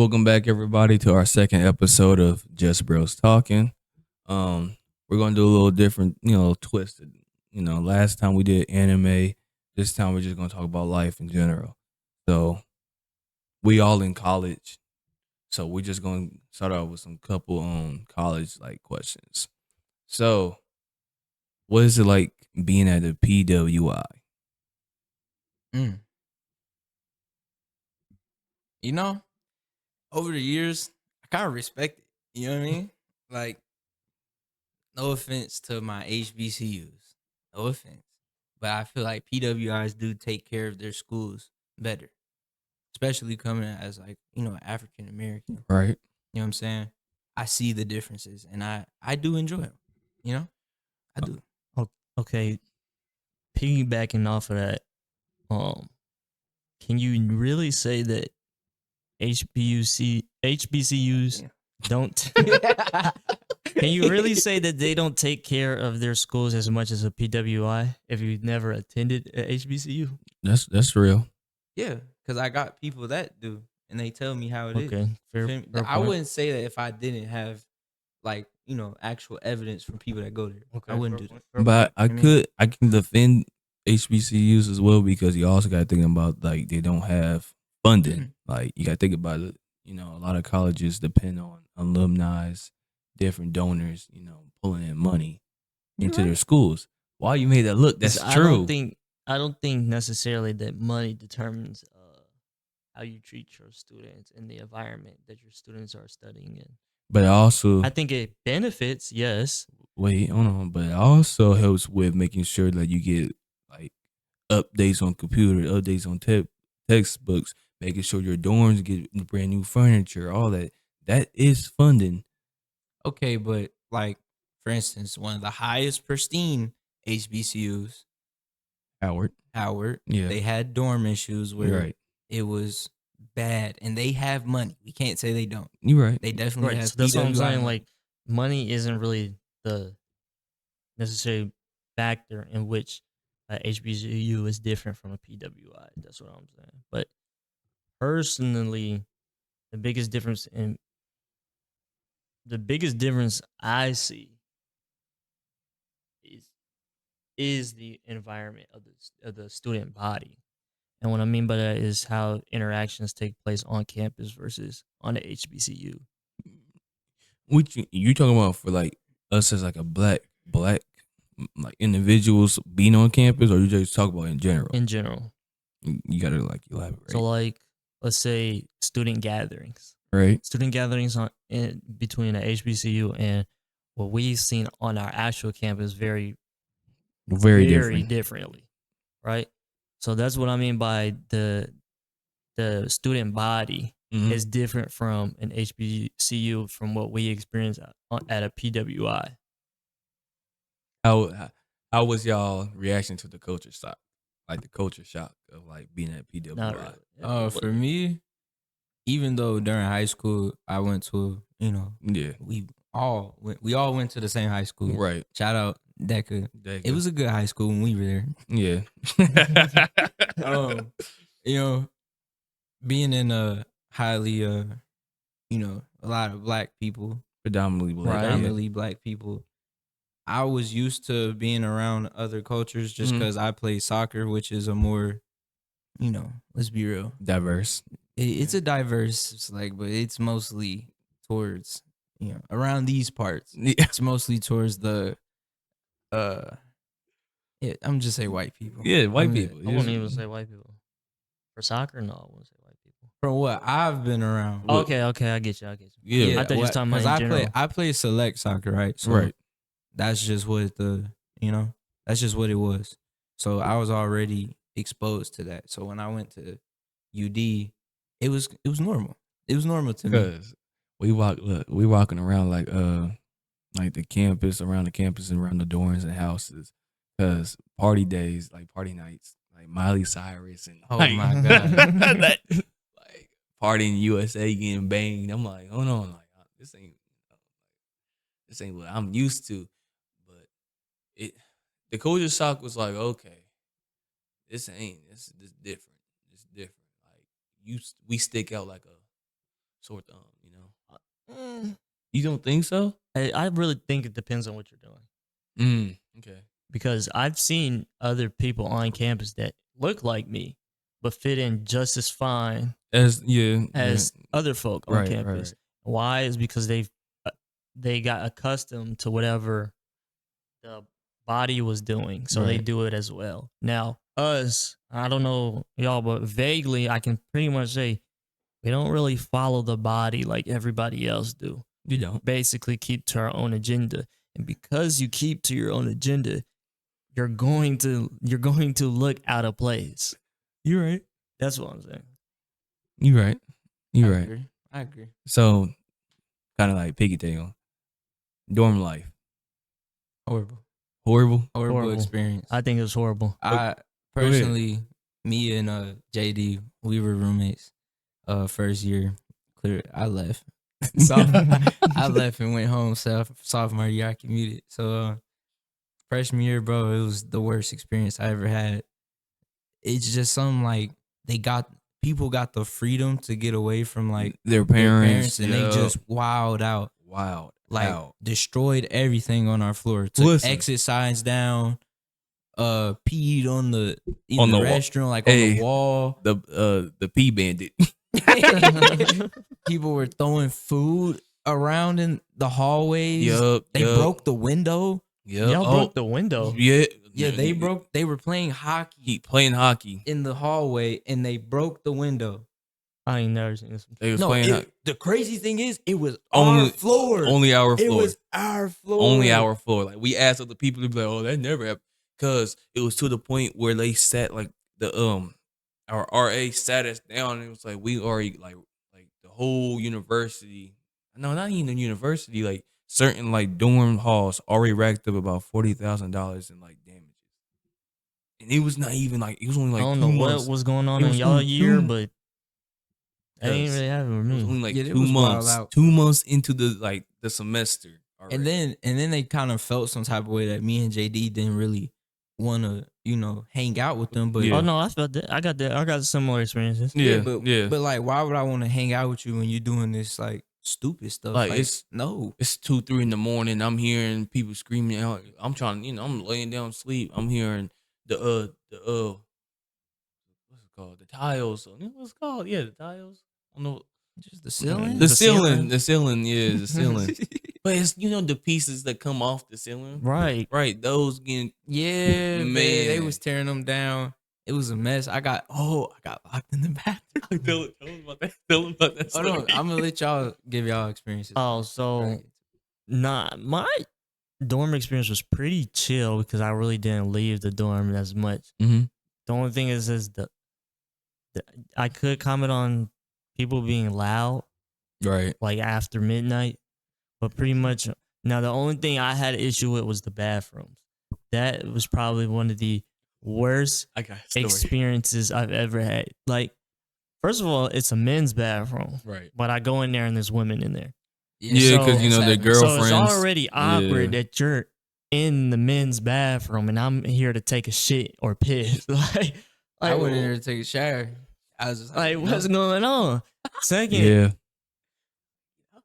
Welcome back, everybody, to our second episode of Just Bros Talking. We're gonna do a little different, twisted. Last time we did anime. This time we're just gonna talk about life in general. So we all in college. So we're just gonna start off with some couple college like questions. So what is it like being at a PWI? Mm. You know, over the years, I kind of respect it. You know what I mean? Like, no offense to my HBCUs, no offense, but I feel like PWIs do take care of their schools better, especially coming as like African American. Right. You know what I'm saying? I see the differences, and I do enjoy them. You know, I do. Okay, piggybacking off of that, um, can you really say that HBCUs don't? Can you really say that they don't take care of their schools as much as a PWI if you've never attended a HBCU? That's real. Yeah, because I got people that do, and they tell me how it is. Okay, fair, Feel me? fair I point. wouldn't say that if I didn't have like actual evidence from people that go there. I wouldn't do that. But I mean- I can defend HBCUs as well because you also got to think about like they don't have funding. Like you got to think about it. A lot of colleges depend on alumni, different donors. Pulling in money into their schools. Why you made that look? That's I true. I don't think necessarily that money determines how you treat your students and the environment that your students are studying in. But also, I think it benefits, yes. wait, hold on. But it also helps with making sure that you get like updates on computer, updates on textbooks, making sure your dorms get brand new furniture, all that. That is funding. Okay, but like for instance, one of the highest pristine HBCUs, Howard. Howard, Yeah. they had dorm issues You're where right. it was bad, and they have money. We can't say they don't. You're right. They definitely Right. have. So that's what I'm PWI saying. money. Like, money isn't really the necessary factor in which HBCU is different from a PWI. That's what I'm saying. But personally, the biggest difference I see is the environment of the student body. And what I mean by that is how interactions take place on campus versus on the HBCU. Which you talking about for like us as like a black like individuals being on campus, or you just talk about in general? In general. You gotta like elaborate. So, like, let's say student gatherings. Right. Student gatherings between the HBCU and what we've seen on our actual campus very Very different. differently, right? So that's what I mean by the student body Mhm. is different from an HBCU from what we experience at a PWI. How was y'all reaction to the culture shock? Like the culture shock of like being at PWI. Not really. For me, even though during high school I went to, Yeah. we all went to the same high school. Right. Shout out Deca. It was a good high school when we were there. Yeah. You know, being in a highly a lot of black people, Predominantly black. Right. predominantly black people. I was used to being around other cultures just Mhm. because I play soccer, which is a more, let's be real. Diverse. It's a diverse, it's like, but it's mostly towards, around these parts. Yeah. It's mostly towards the, I'm just say white people. Yeah, white I'm- people. I wouldn't even say white people. For soccer, no, I wouldn't say white people. From what I've been around. What- Okay, I get you. Yeah. I thought you was talking about in general. I play select soccer, right? So Right. that's just what that's just what it was. So I was already exposed to that. So when I went to UD, it was normal. It was normal to me. Because we walking around like the campus, around the campus and around the dorms and houses. Cause party days, like party nights, like Miley Cyrus and Oh like, my God. like partying USA getting banged. I'm like, hold on, like this ain't what I'm used to. But the culture shock was like, okay, this different. It's different. Like we stick out like sore thumb. You know, Mm, you don't think so? I really think it depends on what you're doing. Okay. Because I've seen other people on campus that look like me, but fit in just as fine As as other folk on Right, right, campus. right. Why is because they got accustomed to whatever the body was doing, so they Right. do it as well. Now us, I don't know y'all, but vaguely I can pretty much say we don't really follow the body like everybody else do. You don't. Basically, keep to our own agenda, and because you keep to your own agenda, you're going to look out of place. You're right. That's what I'm saying. You're right. You're right. Agree. I agree. So, kind of like piggyback, dorm life. Horrible. Horrible. Horrible experience. I think it was horrible. I personally, me and JD, we were roommates. First year, clear. I left. I left and went home. Sophomore year, I commuted. So freshman year, bro, it was the worst experience I ever had. It's just something like people got the freedom to get away from like Their their parents, and they just wowed out. wild. Like out. destroyed everything on our floor. Took Listen. exit signs down. Peed on the On the restroom, like on Hey. the wall. The P bandit. People were throwing food around in the hallways. Yup. They broke the window. Yup. Y'all broke the window. Yeah. Yeah, they were playing hockey He playing hockey. in the hallway and they broke the window. I ain't never seen this. They was No, playing hockey. the crazy thing is, it was Only- our floor. Only our it floor. was our floor. Only our floor. Like we asked other people to be like, oh, that never happened. Cause it was to the point where they sat like our RA sat us down and it was like we already like the whole university. No, not even the university, like certain like dorm halls already racked up about $40,000 in like damages. And it was not even like it was only like I don't 2 know months. what was going on It in was y'all only year, 2 but that ain't Yes. really happening with It was me. only like Yeah, it 2 was wild months. out. 2 months into the semester. And then they kind of felt some type of way that me and JD didn't really want to, hang out with them. But Yeah. Oh no, I felt that. I got similar experiences. but like, why would I want to hang out with you when you're doing this like stupid stuff? Like, Like, it's- no. It's 2-3 in the morning. I'm hearing people screaming out. I'm trying, I'm laying down to sleep. I'm hearing the what's it called? The tiles. What's it called? Yeah, the tiles. I don't know. Just the ceiling. The ceiling. The ceiling. Yeah, the ceiling. But it's the pieces that come off the ceiling. Right. Right. Those getting Yeah, man. They Man. was tearing them down. It was a mess. I got locked in the bathroom. tell them about that. Tell them about that. Hold on, story. I'm gonna let y'all give y'all experiences. Oh, so Right. nah, my dorm experience was pretty chill because I really didn't leave the dorm as much. Mhm. The only thing is the I could comment on people being loud Right. like after midnight, but pretty much now the only thing I had an issue with was the bathrooms. That was probably one of the worst I got a story. experiences I've ever had. Like, first of all, it's a men's bathroom, Right. but I go in there and there's women in there. Yeah, because So- their So girlfriends. So it's already awkward Yeah. that you're in the men's bathroom and I'm here to take a shit or piss. I went in there to take a shower. I was just like what's going on? Second, Yeah.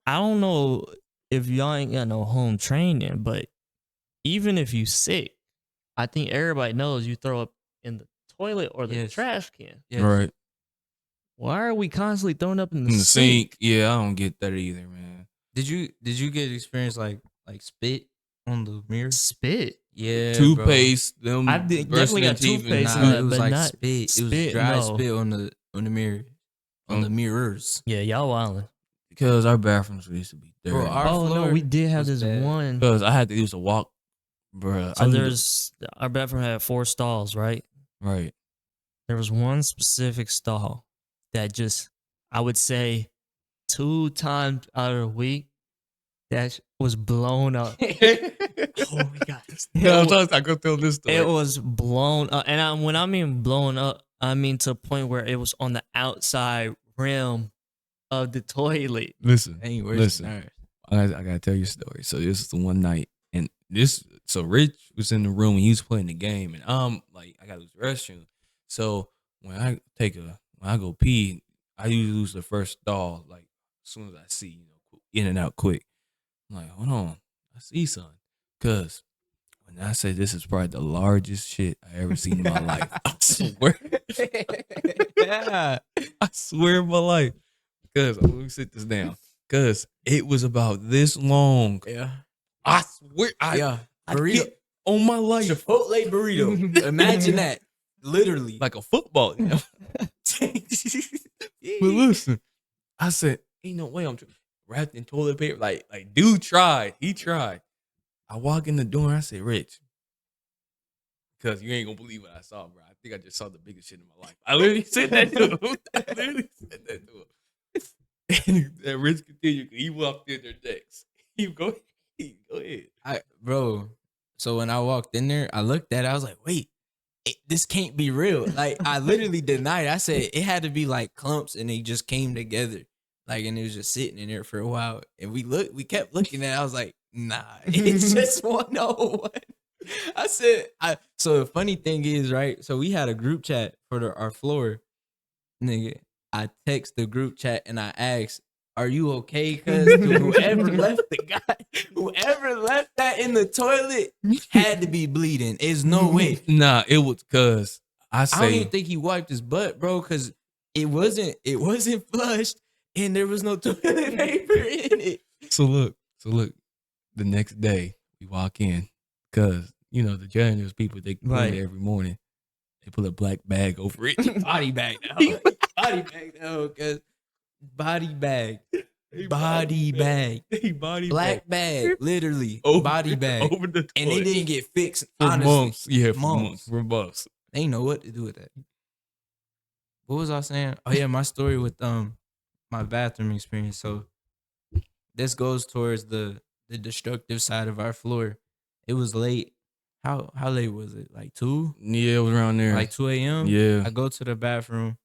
I don't know if y'all ain't got no home training, but even if you sick, I think everybody knows you throw up in the toilet or the Yes. trash can. Yes. Right. Why are we constantly throwing up in the, In the sink. Yeah, I don't get that either, man. Did you get experience like spit on the mirror? Spit. Yeah, Toothpaste. Them I did- brushing definitely their got teeth and- toothpaste, Nah, but it was like not spit. It was spit, dry no. spit on the mirror, on the mirrors. Yeah, y'all wildin'. Because our bathrooms used to be dirty. Bro, our Oh no, floor we did have was this bad. one. Because I had to use a walk, bro. So there's our bathroom had 4 stalls, right? right. There was one specific stall that just, I would say, 2 times out of the week, that was blown up. Oh my god! I go tell this story. It was blown up, and when I mean blown up, I mean to a point where it was on the outside rim of the toilet. Listen, Ain't worse listen. than ours. I gotta tell you a story. So this is the one night, and so Rich was in the room and he was playing the game, and like I gotta use the restroom. So when I go pee, I usually use the first stall, like as soon as I see, in and out quick. I'm like, hold on, I see something. Cause when I say this is probably the largest shit I ever seen in my life, I swear. Yeah. I swear in my life. Cause let me sit this down. Cause it was about this long. Yeah. I swear. Yeah. I Burrito. can't- on my life. Chipotle burrito. Imagine that. Literally. Like a football. But listen, I said, ain't no way I'm wrapped in toilet paper. Like dude tried. He tried. I walk in the door and I said, Rich, because you ain't gonna believe what I saw, bro. I think I just saw the biggest shit in my life. I literally said that to him. I literally said that to him. And Rich continued. He walked in there next. He go ahead. Bro. So when I walked in there, I looked at it. I was like, wait, this can't be real. Like, I literally denied it. I said it had to be like clumps and they just came together. Like, and it was just sitting in there for a while. And we kept looking at it. I was like, nah, it's just 101. I said, so the funny thing is, right? So we had a group chat for our floor. Nigga, I text the group chat and I asked, are you okay? Cause whoever left that in the toilet had to be bleeding. There's no way. Nah, it was cause I I don't even say think he wiped his butt, bro, because it wasn't flushed and there was no toilet paper in it. so look. The next day we walk in, cause the janitors people they clean Right. it every morning. They put a black bag over it. Body bag now. Body bag now, cause body bag. Body bag. He body Black bag. Literally. Over- Body bag. over the And they toilet. didn't get fixed, for honestly. months. Yeah, for Months. months. For months. They didn't know what to do with that. What was I saying? Oh yeah, my story with my bathroom experience. So this goes towards the destructive side of our floor. It was late. How late was it? Like 2? Yeah, it was around there. Like 2 a.m.? Yeah. I go to the bathroom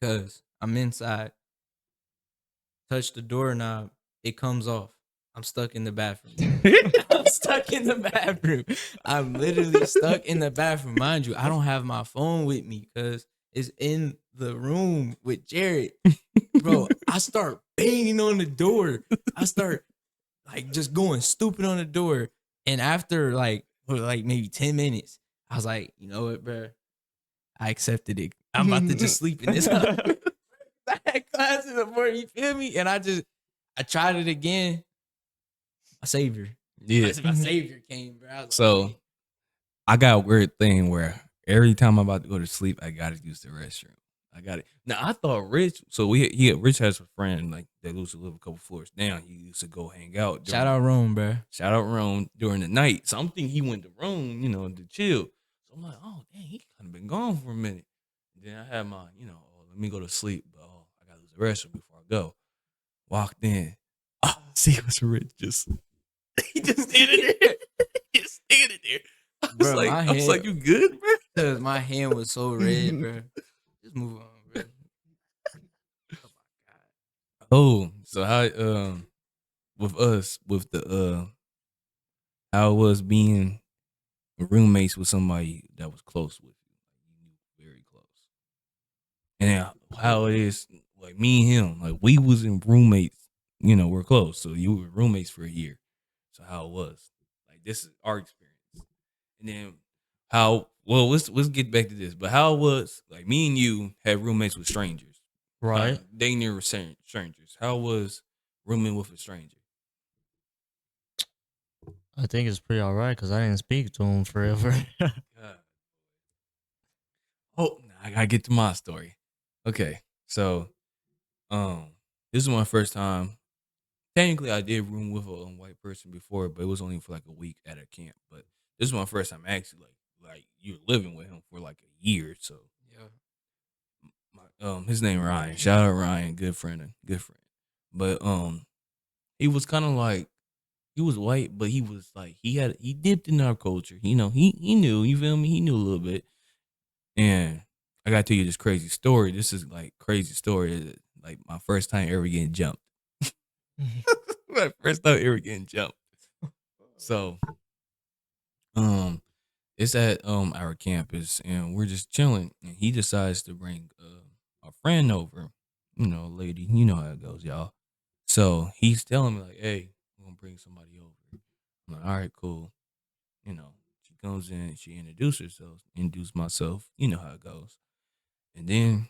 because I'm inside. Touch the doorknob. It comes off. I'm stuck in the bathroom. I'm stuck in the bathroom. I'm literally stuck in the bathroom. Mind you, I don't have my phone with me because it's in the room with Jared. Bro, I start banging on the door. I start like just going stupid on the door. And after like maybe 10 minutes, I was like, you know what, bro? I accepted it. I'm about to just sleep in this house. I had class in the morning, you feel me? And I tried it again. My savior. Yeah. My savior came, bro. I was So like, I got a weird thing where every time I'm about to go to sleep, I gotta use the restroom. I got it. Now I thought Rich. So Rich has a friend like that used to live a couple floors down. He used to go hang out. shout out Rome, bro. Shout out Rome during the night. So I'm thinking he went to Rome, to chill. So I'm like, oh dang, he kind of been gone for a minute. And then I had my, let me go to sleep, but I gotta use the restroom before I go. Walked in. Oh, see, it was Rich just he just standing there. Just standing there. I was Bro, like, my I was hand- like, you good, bro? Because my hand was so red, bro. Just move on, bro. Oh, so how with us with the how it was being roommates with somebody that was close with you, very close, and how it is like me and him, like we was in roommates, we're close, so you were roommates for a year, so how it was, like this is our experience, and then how let's get back to this, but how it was like me and you had roommates with strangers. Right. They near strangers. How was rooming with a stranger? I think it's pretty all right because I didn't speak to him forever. God. Oh, I gotta get to my story. Okay, so this is my first time. Technically, I did room with a white person before, but it was only for like a week at a camp. But this is my first time actually like you're living with him for like a year. So Yeah. his name Ryan. Shout out Ryan, good friend. But he was kind of like he was white, but he was like he dipped in our culture. He knew, you feel me? He knew a little bit. And I gotta tell you this crazy story. This is like crazy story. Like my first time ever getting jumped. My first time ever getting jumped. So it's at our campus and we're just chilling and he decides to bring a friend over, lady. You know how it goes, y'all. So he's telling me like, "Hey, I'm gonna bring somebody over." I'm like, "All right, cool." She comes in, she introduce myself. You know how it goes. And then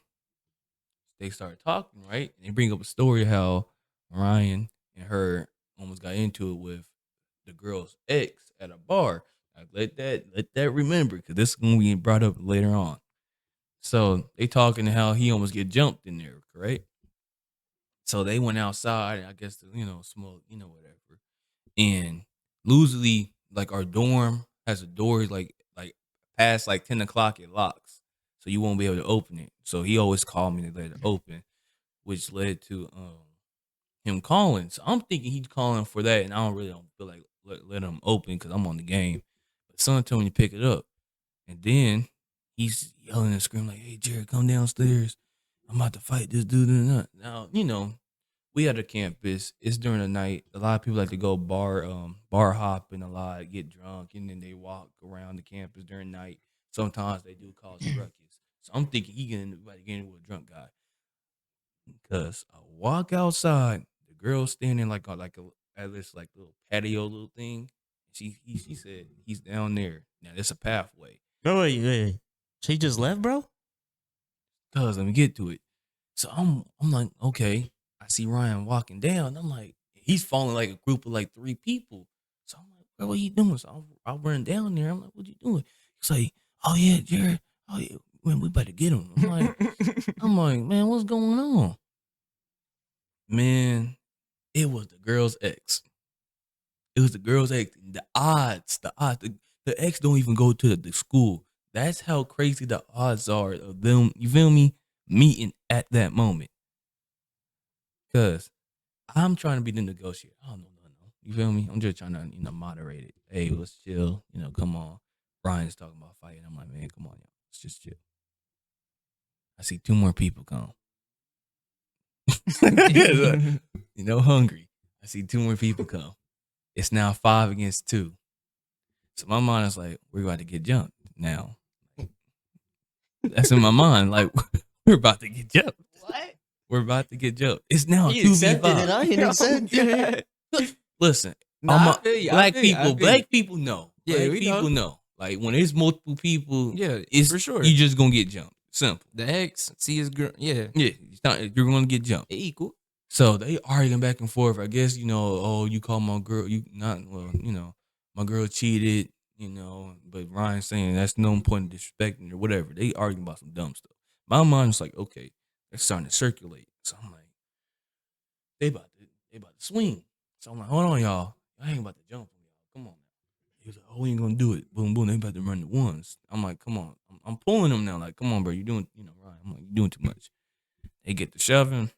they start talking, right? And they bring up a story how Ryan and her almost got into it with the girl's ex at a bar. Like, let that remember, because this is gonna be brought up later on. So they talking how he almost get jumped in there, correct? So they went outside, I guess, to, smoke, whatever. And usually, like, our dorm has a door like past like 10 o'clock it locks, so you won't be able to open it. So he always called me to let it open, which led to him calling. So I'm thinking he's calling for that, and I don't feel like let him open because I'm on the game. But son told me to pick it up, and then he's yelling and screaming like, "Hey, Jared, come downstairs. I'm about to fight this dude." Now, we at a campus. It's during the night. A lot of people like to go bar hopping a lot, get drunk, and then they walk around the campus during night. Sometimes they do cause a ruckus. So I'm thinking he about to get into a drunk guy. Cause I walk outside, the girl standing like at this like little patio little thing. She said he's down there. Now there's a pathway. No, wait. She just left, bro? Cause let me get to it. So I'm like, okay. I see Ryan walking down. I'm like, he's following like a group of like 3 people. So I'm like, bro, what you doing? So I'll run down there. I'm like, what you doing? He's like, oh yeah, Jared. Oh yeah, man, we better get him. I'm like, man, what's going on? Man, it was the girl's ex. It was the girl's ex. The odds. The ex don't even go to the school. That's how crazy the odds are of them, you feel me, meeting at that moment. Cause I'm trying to be the negotiator. I don't know. You feel me? I'm just trying to, moderate it. Hey, let's chill. Come on. Brian's talking about fighting. I'm like, man, come on, y'all. Let's just chill. I see 2 more people come. Hungry. I see 2 more people come. It's now 5 against 2. So my mind is like, we're about to get jumped now. That's in my mind. Like, we're about to get jumped. What? We're about to get jumped. It's now He 2v5. accepted it. I didn't accept it. Listen, Nah, I feel you. black I feel you. people, black people know. Yeah, Black we people know. Like, when there's multiple people, Yeah, it's for sure. You just gonna get jumped. Simple. The ex see his girl. Yeah, Yeah, you're gonna get jumped. they equal. So they arguing back and forth. I guess, oh, you call my girl, my girl cheated, but Ryan's saying that's no point in disrespecting or whatever. They arguing about some dumb stuff. My mind's like, okay, they're starting to circulate. So I'm like, they about to swing. So I'm like, hold on, y'all. I ain't about to jump on y'all. Come on. He was like, oh, we ain't gonna do it. Boom, boom. They about to run the ones. I'm like, come on. I'm pulling them now. Like, come on, bro. You're doing, Ryan. I'm like, you're doing too much. They get to shoving.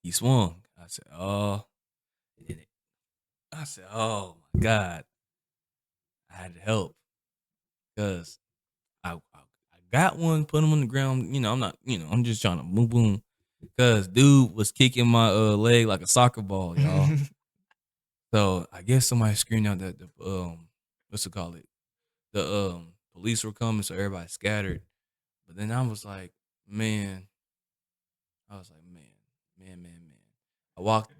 He swung. I said, oh. I said, oh my God. I had to help. Because I got one, put him on the ground. I'm not, I'm just trying to boom, boom. Because dude was kicking my leg like a soccer ball, y'all. So I guess somebody screamed out that what's it called? The police were coming, so everybody scattered. But then I was like, man. I walked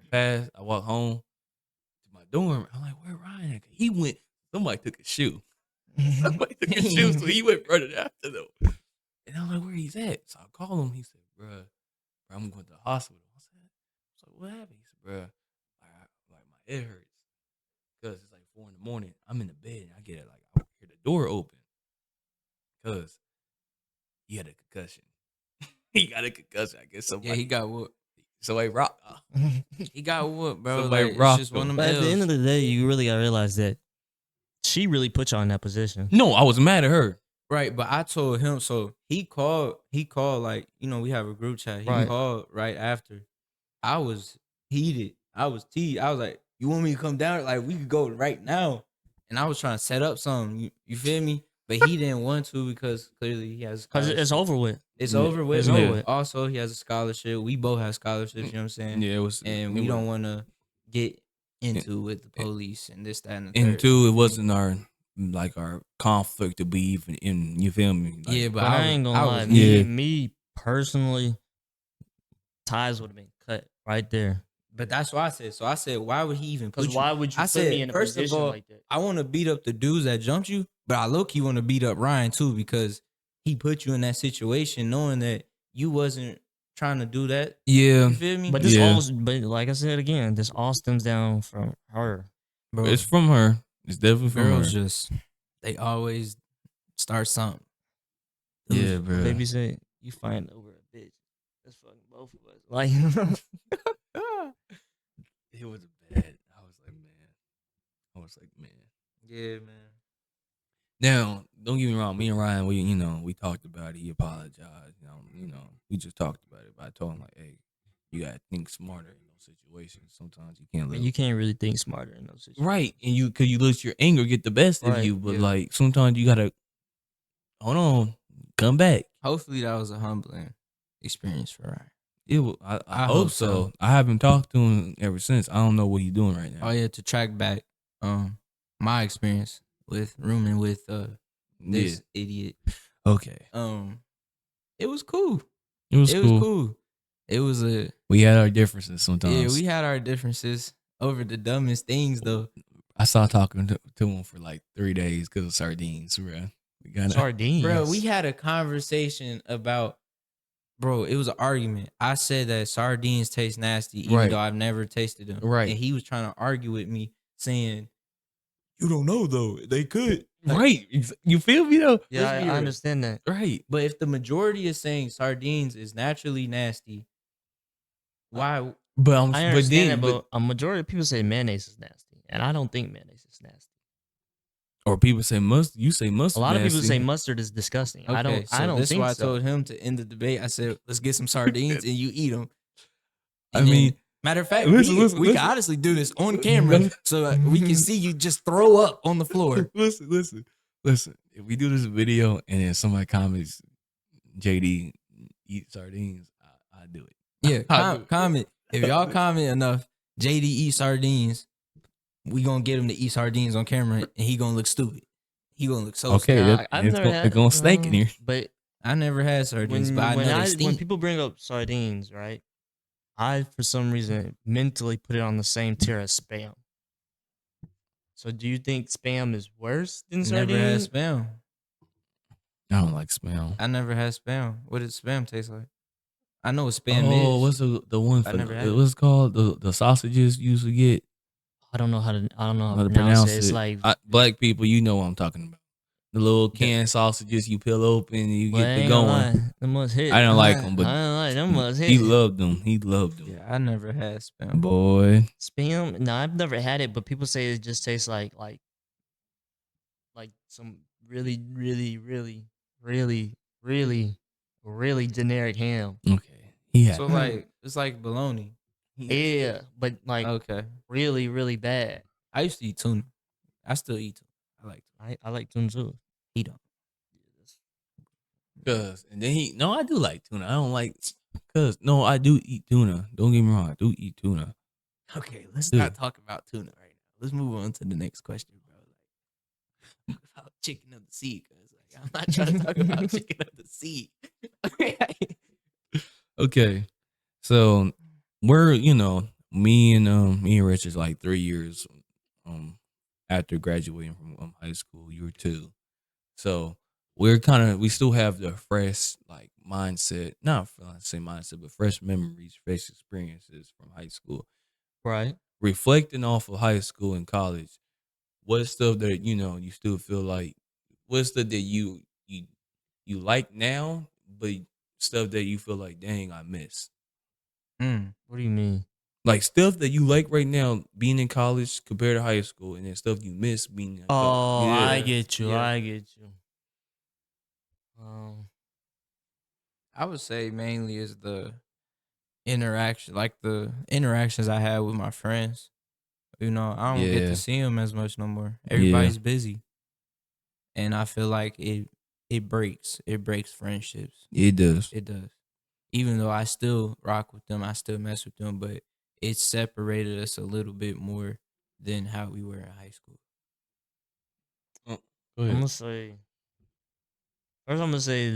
home to my dorm. I'm like, where Ryan at? He went, somebody took a shoe. Somebody took a shoe, so he went running after them. And I'm like, where he's at? So I called him. He said, bro, I'm going to the hospital. I was like, what happened? He said, bro, like my head hurts. Because it's like 4 a.m. I'm in the bed and I hear the door open. Because he had a concussion. He got a concussion. I guess somebody. Yeah, he got whooped. Somebody rocked. He got whooped, bro. Somebody Like, it's rocked just one of him. them But at the end of L's. the day, you really gotta realize that she really put you in that position. No, I was mad at her. Right, but I told him, so he called like, we have a group chat. He Right. called right after. I was heated. I was teased. I was like, you want me to come down? Like, we could go right now. And I was trying to set up something. You feel me? But he didn't want to because clearly he has a Because scholarship. it's over with. It's Yeah, over with. it's over with. Also, he has a scholarship. We both have scholarships, you know what I'm saying? Yeah, it was. And it we don't was- want to get into with the police and this, that, and the And third. 2, it wasn't our conflict to be even in. You feel me? Like, Yeah, but But I ain't gonna I lie. was Yeah. Me personally, ties would have been cut right there. But that's what I said. So I said, why would he even put Because you? why would you I put said, me in a first of position all, like that? I want to beat up the dudes that jumped you, but I low-key want to beat up Ryan too because he put you in that situation knowing that you wasn't trying to do that. Yeah, You feel me? But this Yeah. all, but like I said again, this all stems down from her. bro, it's from her. It's definitely from girls her. just they always start something. Yeah, bro. Baby said, "You find over a bitch. That's fucking both of us." Like, It was bad. I was like, man. Yeah, man. Now, don't get me wrong. Me and Ryan, we talked about it. He apologized. We just talked about it. But I told him like, hey, you gotta think smarter in those situations. Sometimes you can't live. you can't really think smarter in those situations. Right, and cause you let your anger get the best of Right, you. But yeah. like sometimes you gotta hold on, come back. Hopefully that was a humbling experience for Ryan. I I hope hope so. so. I haven't talked to him ever since. I don't know what he's doing right now. Oh yeah, to track back my experience with rooming with this idiot. Okay. It was cool. It was It cool. was cool. It was a We had our differences sometimes. yeah, we had our differences over the dumbest things though. I saw talking to him for like 3 days because of sardines, bro. We got Sardines, Bro, we had a conversation about it was an argument. I said that sardines taste nasty, even Right. though I've never tasted them. Right. And he was trying to argue with me, saying, you don't know though. They could. right. You feel me though? Yeah, Let's be I real. understand that. Right. But if the majority is saying sardines is naturally nasty, why? But I understand that, but a majority of people say mayonnaise is nasty, and I don't think mayonnaise is nasty. or people say mustard. You say mustard. A lot of people nasty. say mustard is disgusting. I don't This is think why so. I told him to end the debate. I said, let's get some sardines and you eat them. I mean, matter of fact, listen, we listen. can honestly do this on camera so we can see you just throw up on the floor. listen. If we do this video and then somebody comments, JD eat sardines, I do it. Yeah, I'll do it. comment. If y'all comment enough, JD eat sardines, we gonna get him to eat sardines on camera and he gonna look stupid. He gonna look so Okay, stupid. it's gonna stink in here. But I never had sardines, but I know they when stink. people bring up sardines, right? I for some reason mentally put it on the same tier as Spam. So do you think Spam is worse than Never had sardines? Spam. I don't like Spam. I never had Spam. What does Spam taste like? I know what Spam Oh, is. what's the one I for never had it. what's it called the sausages you usually get? I don't know how to How to pronounce it. It's like black people, you know what I'm talking about. The little canned sausages you peel open and you well, I get the ain't gonna going. lie, them must hit. I don't like them, I but don't like them must hit. he loved them. He loved them. Yeah, I never had Spam. Boy, Spam? No, I've never had it, but people say it just tastes like some really, really, really, really, really, really generic ham. okay, he had So like it's like bologna. Yeah, but like Okay. really, really bad. I used to eat tuna. I still eat tuna. I like tuna. I like tuna too. He don't. and then I do like tuna. I don't like I do eat tuna. Don't get me wrong, I do eat tuna. Okay, let's Dude. not talk about tuna right now. Let's move on to the next question, bro. Like about chicken of the sea, cause like I'm not trying to talk about chicken of the sea. Okay, so we're me and Rich is like 3 years after graduating from high school. You were 2, so we still have the fresh like mindset, not say mindset, but fresh memories, fresh experiences from high school. Right. Reflecting off of high school and college, what stuff that you still feel like, what stuff that you like now, but stuff that you feel like, dang, I miss. What do you mean? Like stuff that you like right now being in college compared to high school, and then stuff you miss being in Oh, college. I get you. Yeah. I get you. I would say mainly is the interaction, like the interactions I had with my friends. I don't get Yeah. to see them as much no more. Everybody's busy, and I feel like it breaks friendships. It does. It does. Even though I still rock with them, I still mess with them, but it separated us a little bit more than how we were in high school. Go I'm ahead. gonna say first. I'm gonna say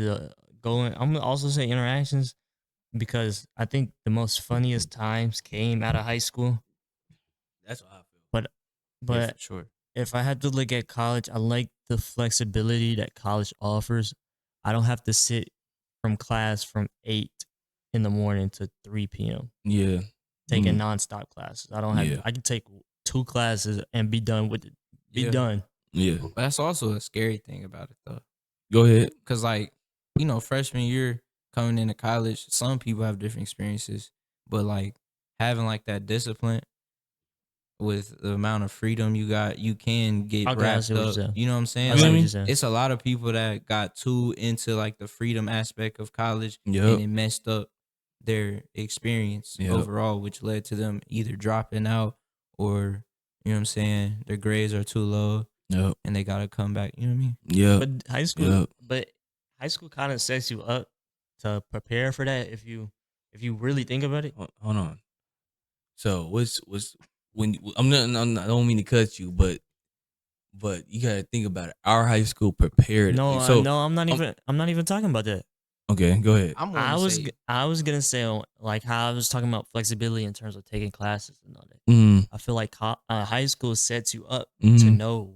I'm gonna also say interactions. because I think the most funniest times came out of high school. That's what I feel. But Yeah, but for sure. if I had to look at college, I like the flexibility that college offers. I don't have to sit from class from 8 in the morning to 3 p.m. Yeah. taking Mm. nonstop classes. I don't have. Yeah. I can take 2 classes and be done with it. Be Yeah. done. Yeah. But that's also a scary thing about it though. Go ahead. Cause like, freshman year coming into college, some people have different experiences. But like having like that discipline with the amount of freedom you got, you can get Okay, I wrapped see what you're up. saying. You know what I'm saying? I see what Like, you're saying. it's a lot of people that got too into like the freedom aspect of college Yep. and it messed up their experience Yep. overall, which led to them either dropping out or, you know what I'm saying, their grades are too low Yep. and they gotta come back. You know what I mean? Yep. But high school, Yep. high school kind of sets you up to prepare for that if you really think about it. Hold on. So what's when I don't mean to cut you, but you gotta think about it. Our high school prepared. No, so no, I'm not even talking about that. okay, go ahead. I'm I gonna was say, I was gonna say like how I was talking about flexibility in terms of taking classes and all that. Mm, I feel like high school sets you up to mhm. know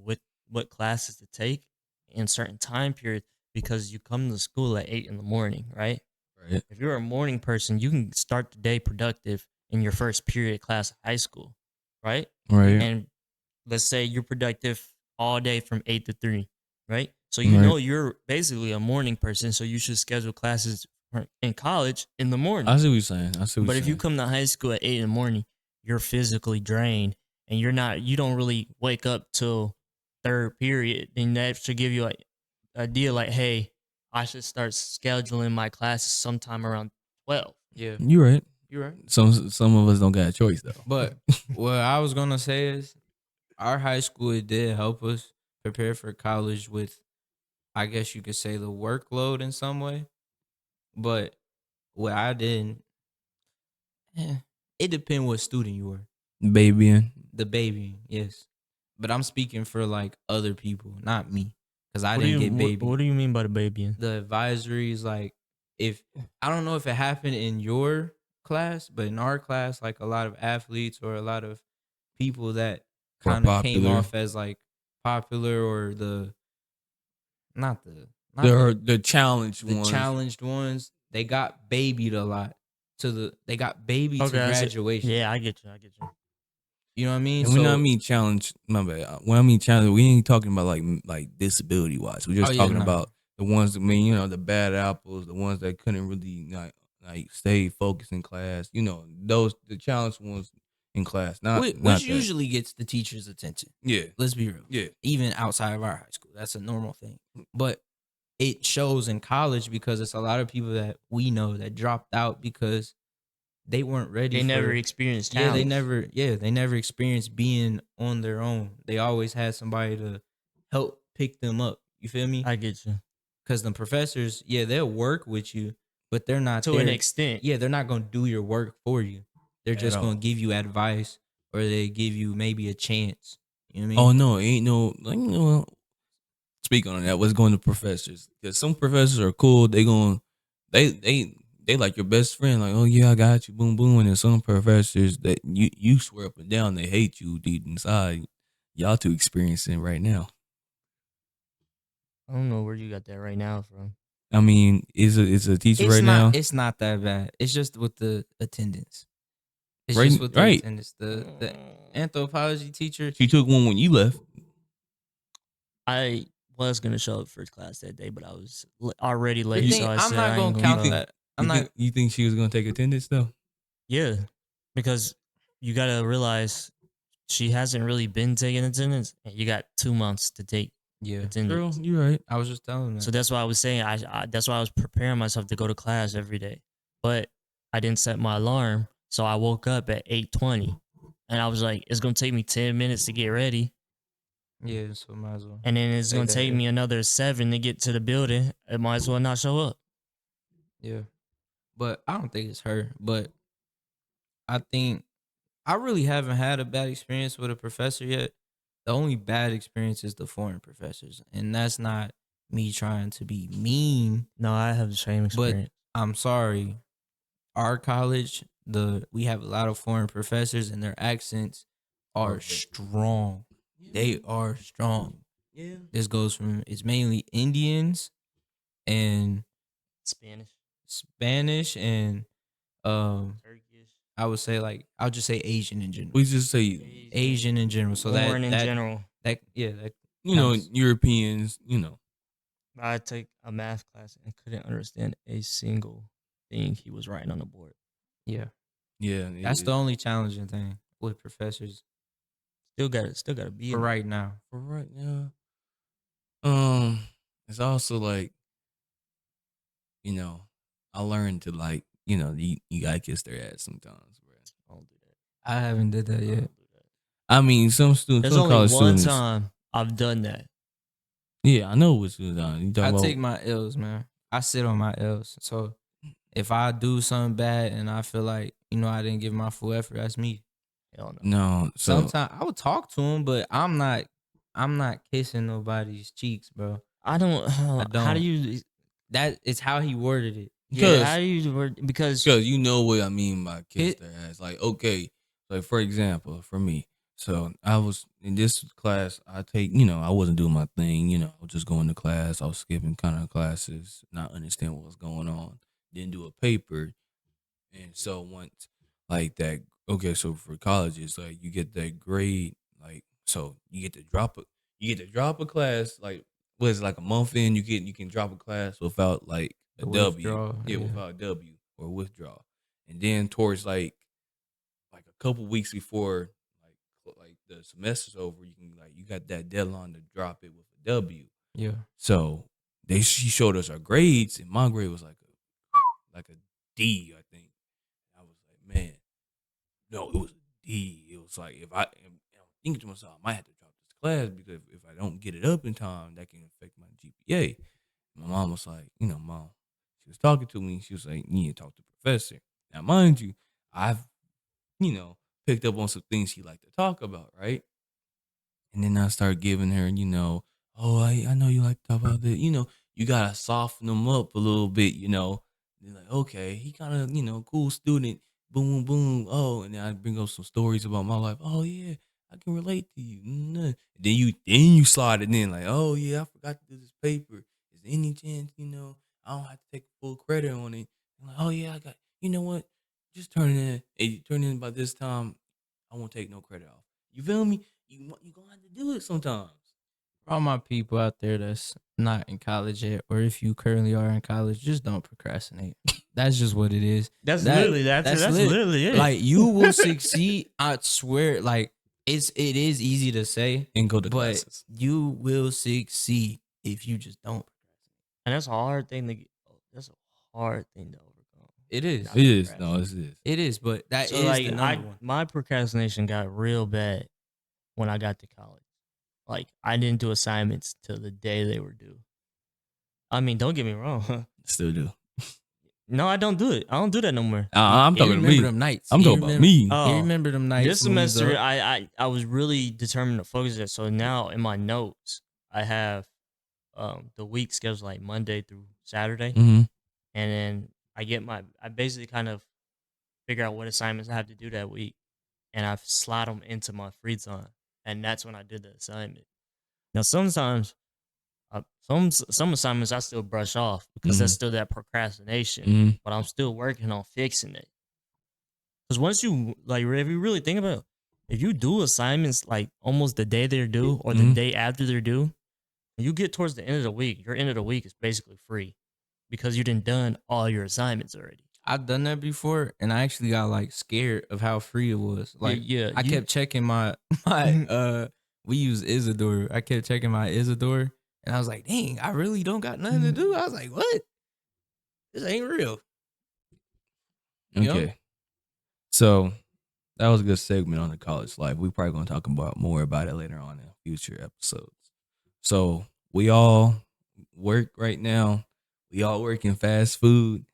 what classes to take in certain time periods because you come to school at 8 in the morning, right? Right. If you're a morning person, you can start the day productive in your first period class of high school, right? Right. And let's say you're productive all day from 8 to 3, right? So you Right. know you're basically a morning person, so you should schedule classes in college in the morning. I see what you're saying. But if you come to high school at 8 in the morning, you're physically drained and you don't really wake up till third period. Then that should give you an idea like, hey, I should start scheduling my classes sometime around 12. yeah, You're right. you're right. Some of us don't got a choice though. But what I was gonna say is, our high school, it did help us prepare for college with, I guess you could say, the workload in some way. But what I didn't, it depends what student you were. Babying. The baby, yes. But I'm speaking for like other people, not me, because I What do didn't you get baby. what do you mean by the baby? The advisories, like, if I don't know if it happened in your class, but in our class, like a lot of athletes or a lot of people that Or kind of came popular. off as like popular or not the The challenged the ones. challenged ones, they got babied a lot. They got babied to I see. graduation. Yeah, I get you. You know what I mean? And when I mean challenge, my bad. When I mean challenge, we ain't talking about like disability wise. We're just talking no. about the ones that the bad apples, the ones that couldn't really like stay focused in class. The challenged ones in class. Which not that. usually gets the teacher's attention. Yeah. Let's be real. Yeah. Even outside of our high school, that's a normal thing. But it shows in college because it's a lot of people that we know that dropped out because they weren't ready. They never experienced Yeah, challenge. they never experienced being on their own. They always had somebody to help pick them up. You feel me? I get you. Because the professors, they'll work with you, but they're not To an there- extent. Yeah, they're not gonna do your work for you. They're At just all. gonna give you advice or they give you maybe a chance. You know what I Oh mean? no, ain't no like speak on that. What's going to professors? Because some professors are cool. They like your best friend. Like, oh yeah, I got you. Boom boom. And then some professors that you swear up and down they hate you deep inside. Y'all two experiencing it right now. I don't know where you got that right now from. I mean, is a teacher It's right not. now? It's not that bad. It's just with the attendance. It's Right- just with the right. attendance. The anthropology teacher. She took one when you left. I was gonna show up first class that day, but I was already The late, thing, so I I'm said not I gonna ain't count go. that. I'm not. You think she was gonna take attendance though? Yeah, because you gotta realize she hasn't really been taking attendance, and you got 2 months to take Yeah, Girl, attendance. you're right. I was just telling them. So that's why I was saying that's why I was preparing myself to go to class every day, but I didn't set my alarm, so I woke up at 8:20, and I was like, it's gonna take me 10 minutes to get ready, Yeah, so might as well. and then it's Take gonna that take hit. me another 7 to get to the building. I might as well not show up. Yeah, but I don't think it's her. But I think I really haven't had a bad experience with a professor yet. The only bad experience is the foreign professors, and that's not me trying to be mean. No, I have the same But experience. I'm sorry, our college, we have a lot of foreign professors and their accents are Perfect. strong. They are strong. Yeah. This goes from it's mainly Indians and Spanish and Turkish, I would say like I'll just say Asian in general. We just say, Asian in general. So foreign in that general. that yeah, that you know, counts. Europeans, you know. I took a math class and couldn't understand a single thing he was writing on the board. Yeah. Yeah. That's the only challenging thing with professors Still got to be for in it. right now. for right now. It's also like, you know, I learned to like, you know, you gotta kiss their ass sometimes, bro. I don't do that. I haven't did that I yet. don't do that. I mean, some students, There's some only college one students. time I've done that. Yeah, I know what's going on. You I talking about? take my L's, man. I sit on my L's. So if I do something bad and I feel like, I didn't give my full effort, that's me. Hell no. No, so Sometimes I would talk to him, but I'm not kissing nobody's cheeks, bro. I don't. How don't. do you? That is how he worded it. Yeah, how do you? Because because you know what I mean by kiss It- their ass. Like, okay, like for example, for me, so I was in this class. I take, I wasn't doing my thing. I was just going to class. I was skipping kind of classes, not understand what was going on. Didn't do a paper, and so once like that. Okay, so for colleges, like you get that grade, like so you get to drop a class, like was like a month in, you can drop a class without like a The W, withdrawal, yeah. without a W or withdraw, and then towards like a couple weeks before like the semester's over, you can like you got that deadline to drop it with a W. Yeah. So she showed us our grades, and my grade was like a D, I think. I was like, man, no, it was a D. It was like if I'm thinking to myself, I might have to drop this class because if I don't get it up in time, that can affect my GPA. My mom was like, mom, she was talking to me. She was like, you need to talk to the professor. Now, mind you, I've, picked up on some things she liked to talk about, right? And then I started giving her, oh, I know you like to talk about that. You got to soften them up a little bit, They're like, okay, he kind of, cool student. Boom, boom. Oh, and then I bring up some stories about my life. Oh, yeah, I can relate to you. And then you slide it in like, oh, yeah, I forgot to do this paper. Is there any chance, I don't have to take full credit on it? I'm like, oh, yeah, I got, you know what? Just turn it in. Hey, you turn it in by this time. I won't take no credit off. You feel me? You gonna have to do it sometimes. For all my people out there that's not in college yet, or if you currently are in college, just don't procrastinate. That's just what it is. that's That- literally that's lit. literally it. Like you will succeed. I swear. Like it is easy to say, And go to but classes. you will succeed if you just don't. and that's a hard thing to. That's a hard thing to overcome. It is. It is. No, it is. It is. But that is So like the number one. my procrastination got real bad when I got to college. Like I didn't do assignments till the day they were due. I mean, don't get me wrong. Still do. No, I don't do it. I don't do that no more. I'm You talking to remember me. them nights. I'm You talking about remember- me. Oh. You remember them nights? This when we was semester, up? I was really determined to focus it. So now in my notes, I have the week scheduled like Monday through Saturday, Mm-hmm. and then I basically kind of figure out what assignments I have to do that week, and I slide them into my free time, and that's when I did the assignment. Now sometimes, some assignments I still brush off because that's still that procrastination, Mm-hmm. but I'm still working on fixing it. Because once you like, if you really think about it, if you do assignments like almost the day they're due or the Mhm. day after they're due, when you get towards the end of the week, your end of the week is basically free because you done done all your assignments already. I've done that before, and I actually got like scared of how free it was. Like yeah, I kept checking my we use Isidore. I kept checking my Isidore, and I was like, dang, I really don't got nothing to do. I was like, what? This ain't real. Yup. Okay. So that was a good segment on the college life. We probably gonna talk about more about it later on in future episodes. So we all work right now. We all work in fast food.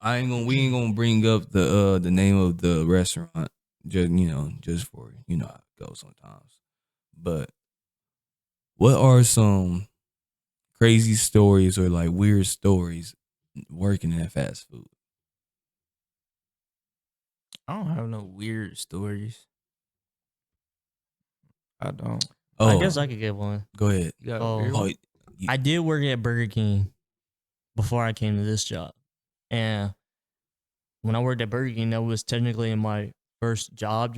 We ain't gonna bring up the name of the restaurant. Just for how it goes sometimes. But what are some crazy stories or like weird stories working in fast food? I don't have no weird stories. I don't. Oh, I guess I could get one. go ahead. You got Oh. a weird Oh, one? I did work at Burger King before I came to this job. And when I worked at Burger King, that was technically my first job.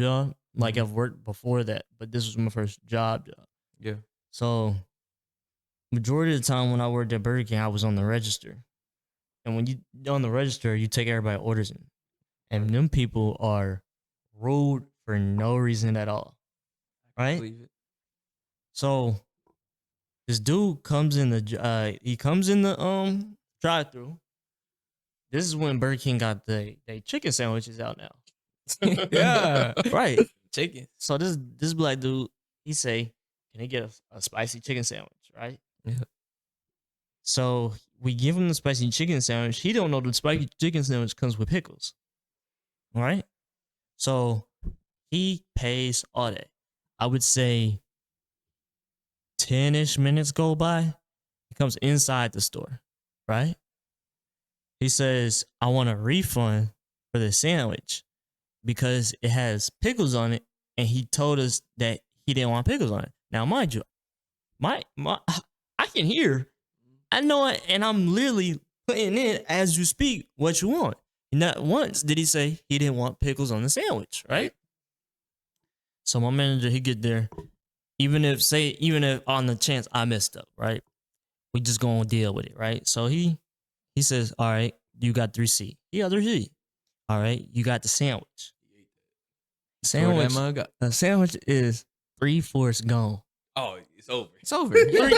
Like Mhm. I've worked before that, but this was my first job. Yeah. So majority of the time when I worked at Burger King, I was on the register. And when you on the register, you take everybody orders in. And them people are rude for no reason at all. Right? Believe it. So this dude comes in the drive through. This is when Burger King got the chicken sandwiches out now. Yeah. Right. Chicken. So this black dude, he say, "Can he get a spicy chicken sandwich?" Right. Yeah. So we give him the spicy chicken sandwich. He don't know the spicy chicken sandwich comes with pickles. Right. So he pays all that. I would say 10-ish minutes go by. He comes inside the store. Right. He says, "I want a refund for the sandwich because it has pickles on it." And he told us that he didn't want pickles on it. Now, mind you, my I can hear. I know it, and I'm literally putting in as you speak what you want. Not once did he say he didn't want pickles on the sandwich, right? So my manager, he get there, even if on the chance I messed up, right? We just gonna deal with it, right? So he says, "All right, you got 3C." He got 3C. All right, you got the sandwich. Tore that Sandwich. mug up. A sandwich is 3/4 gone. Oh, it's over. It's over. Yeah.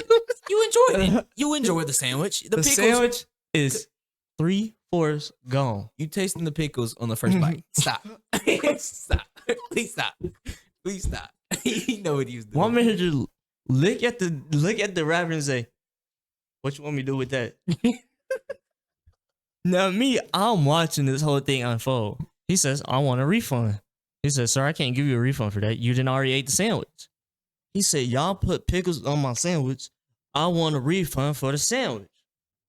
You enjoyed it. You enjoyed the sandwich. The pickles. Sandwich is 3/4 gone. You tasting the pickles on the first bite. Stop. Stop. Please stop. Please stop. You know what he was doing. One manager look at the wrapper and say, "What you want me to do with that?" Now me, I'm watching this whole thing unfold. He says, "I want a refund." He says, "Sir, I can't give you a refund for that. You didn't already ate the sandwich." He said, "Y'all put pickles on my sandwich. I want a refund for the sandwich."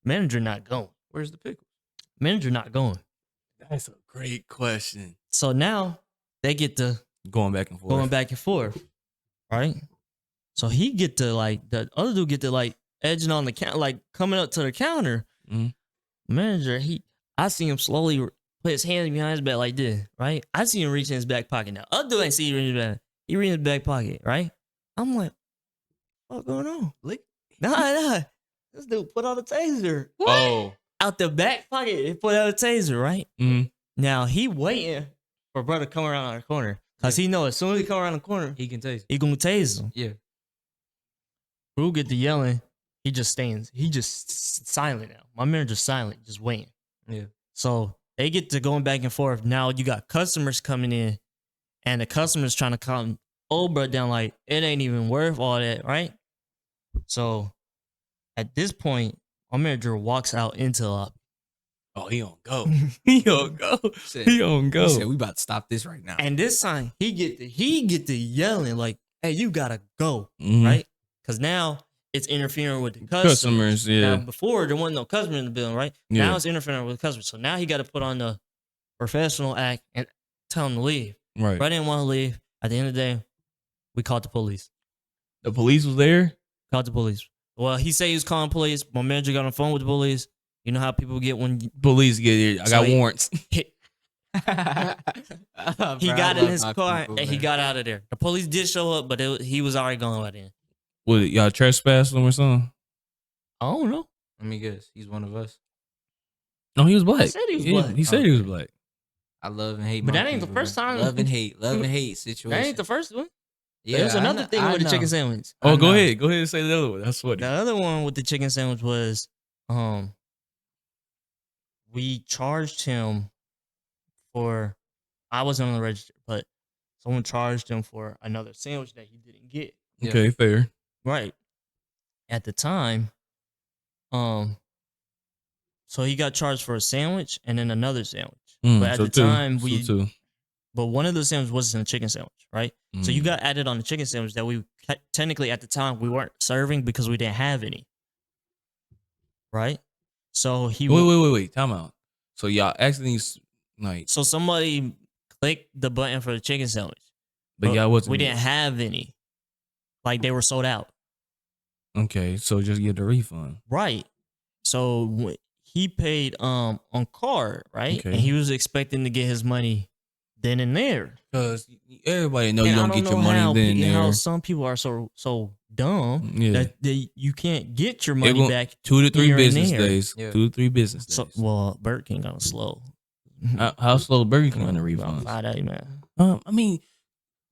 Manager not going. Where's the pickles? Manager not going. That's a great question. So now they get to Going back and forth. going back and forth, right? So he get to the other dude get to edging on the counter, coming up to the counter. Mhm. Manager, I see him slowly put his hands behind his back like this, right? I see him reach in his back pocket now. Other dude ain't see him reach in his back. He reach in his back pocket, right? I'm like, what's going on? Lick. Nah. This dude put out a taser. Oh. Out the back pocket, he put out a taser, right? Mhm. Now he waiting for brother to come around the corner. Cause he know as soon as he come around the corner, He can taste. he gonna tase him. Yeah. Bro get to yelling. He just stands. He just silent now. My manager's silent, just waiting. Yeah. So they get to going back and forth. Now you got customers coming in, and the customers trying to calm old bro down like it ain't even worth all that, right? So at this point, my manager walks out into the lobby. Oh, he on go. He on go. Said, He on go. he said, we about to stop this right now. And this time he get to yelling like, "Hey, you gotta go," Mhm. right? Because now it's interfering with the customers. Customers, yeah. Now before there wasn't no customer in the building, right? Yeah. Now it's interfering with the customers. So now he got to put on the professional act and tell him to leave. Right. But I didn't want to leave. At the end of the day, we called the police. The police was there. Called the police. Well, he said he was calling police. My manager got on the phone with the police. You know how people get when Police get here. I So got he- warrants. he got in his car and he got out of there. The police did show up, but he was already gone by then. What, y'all trespassed him or something? I don't know. Let me guess. He's one of us. No, he was black. said he was Yeah, black. He said he was Okay. black. I love and hate. But my that ain't the people, first man. time. Love and hate situation. That ain't the first one. Yeah, There's I another know- thing I with the chicken know. sandwich. Oh, I go know. ahead. Go ahead and say the other one. That's funny. The other one with the chicken sandwich was, we charged him for, I wasn't on the register, but someone charged him for another sandwich that he didn't get. Yeah. Okay, fair. Right. At the time, so he got charged for a sandwich and then another sandwich. But at so the two. time, So two. but one of the sandwiches wasn't a chicken sandwich, right? So you Mm. got added on the chicken sandwich that we technically at the time we weren't serving because we didn't have any. Right? So he Wait. Time out. So y'all accidentally like so somebody click the button for the chicken sandwich. But y'all wasn't. We didn't have any. Like they were sold out. Okay, so just get the refund. Right. So he paid on card, right? Okay. And he was expecting to get his money then and there. Because everybody know And you I don't get your know money how, then and how there. some people are so dumb Yeah. that you can't get your It money won't- back. 2 to 3 here and business there. days. Yeah. 2 to 3 business days. So, well, Burger King kind of slow. How slow Burger King on the About refunds? 5 days, man. I mean,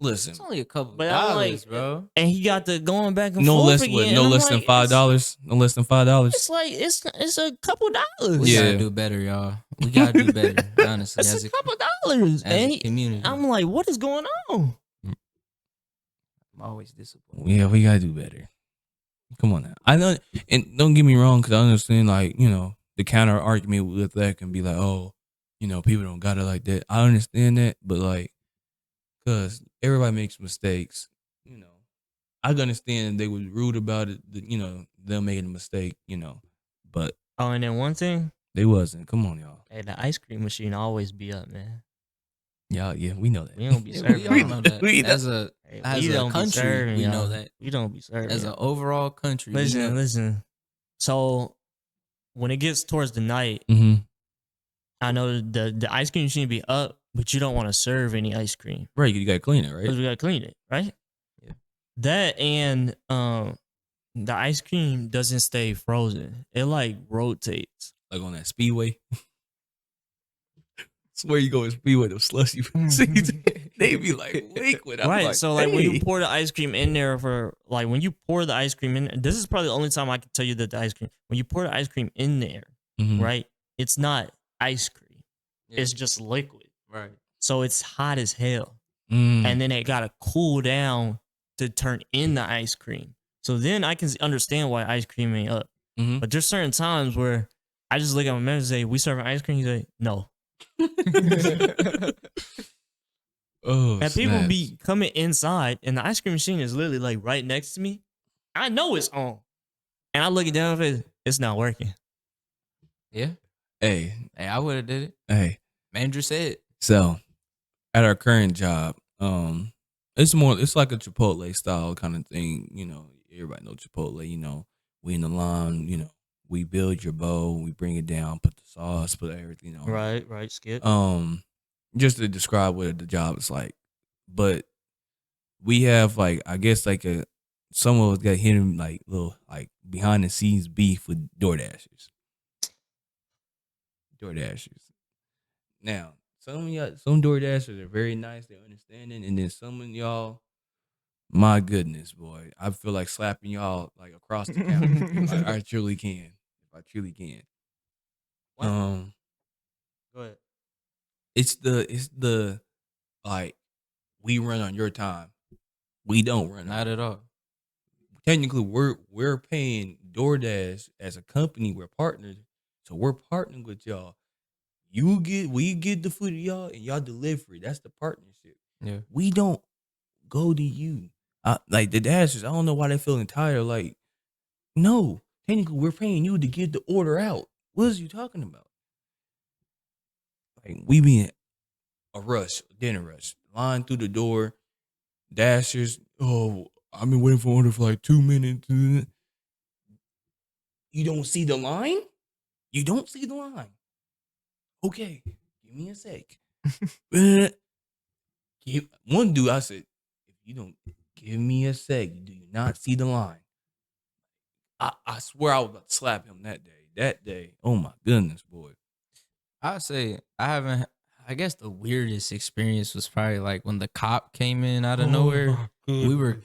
listen, It's only a couple But I'm dollars, like, bro. And he got the going back and no forth less again. what? and No I'm less than like, $5. No less than $5. It's like it's a couple dollars. We Yeah. gotta do better, y'all. We gotta do better, honestly, It's as a a, couple dollars. as And a community. I'm like, what is going on? I'm always disappointed. Yeah, we gotta do better. Come on now. I know, and don't get me wrong, because I understand, like, the counter argument with that can be like, oh, people don't got it like that. I understand that, but like, because everybody makes mistakes. I understand they was rude about it. Them making a mistake. But Oh, and then one thing, they wasn't. Come on, y'all. hey, the ice cream machine always be up, man. Y'all, yeah, we know that. We don't be Yeah, serving. we all know that. We know- As a Hey, as we a don't be country, serving, we know y'all. that. We don't be serving. As an y'all. overall country, we know. Listen. So when it gets towards the night, Mm-hmm. I know the ice cream machine be up, but you don't want to serve any ice cream Right, you gotta clean it, because right? we gotta clean it, right? Yeah. That and the ice cream doesn't stay frozen. It like rotates. Like on that Speedway. Swear you go to Speedway, those slushy seeds, they be like liquid. I'm Right. like, So like when hey. you pour the ice cream in there when you pour the ice cream in, this is probably the only time I can tell you that the ice cream, when you pour the ice cream in there, Mhm. right? It's not ice cream. Yeah. It's just liquid. Right. So it's hot as hell. Mm. And then it gotta cool down to turn into ice cream. So then I can understand why ice cream ain't up. Mhm. But there's certain times where I just look at my manager and say, "We serving ice cream?" He's like, "No." Oh, And people snaps. be coming inside, and the ice cream machine is literally like right next to me. I know it's on, and I look it down, and it's not working. Yeah. Hey, Hey, I would have did it. hey. Manager said. So, at our current job, it's like a Chipotle style kind of thing. Everybody knows Chipotle. We in the line. We build your bowl, we bring it down, put the sauce, put everything on. Right, Skip. Just to describe what the job is like, but we have I guess some of us got hidden little behind the scenes beef with DoorDashers. Now, some DoorDashers are very nice, they're understanding, and then some of y'all, my goodness, boy, I feel like slapping y'all across the counter. I truly can. What? Um, Go ahead. it's the we run on your time. We don't run. Not at all. Technically, we're paying DoorDash as a company. We're partners, so we're partnering with y'all. We get the food to y'all, and y'all deliver it. That's the partnership. Yeah. We don't go to you. The Dashers, I don't know why they feeling tired. No, technically, we're paying you to get the order out. What is you talking about? We be in a dinner rush, line through the door. Dashers, oh, I've been waiting for order for 2 minutes. You don't see the line? You don't see the line. Okay, give me a sec. One dude, I said, if you don't give me a sec, do you not see the line? I swear I was about to slap him that day. That day, oh my goodness, boy. I'd say I guess the weirdest experience was probably when the cop came in out of nowhere. We were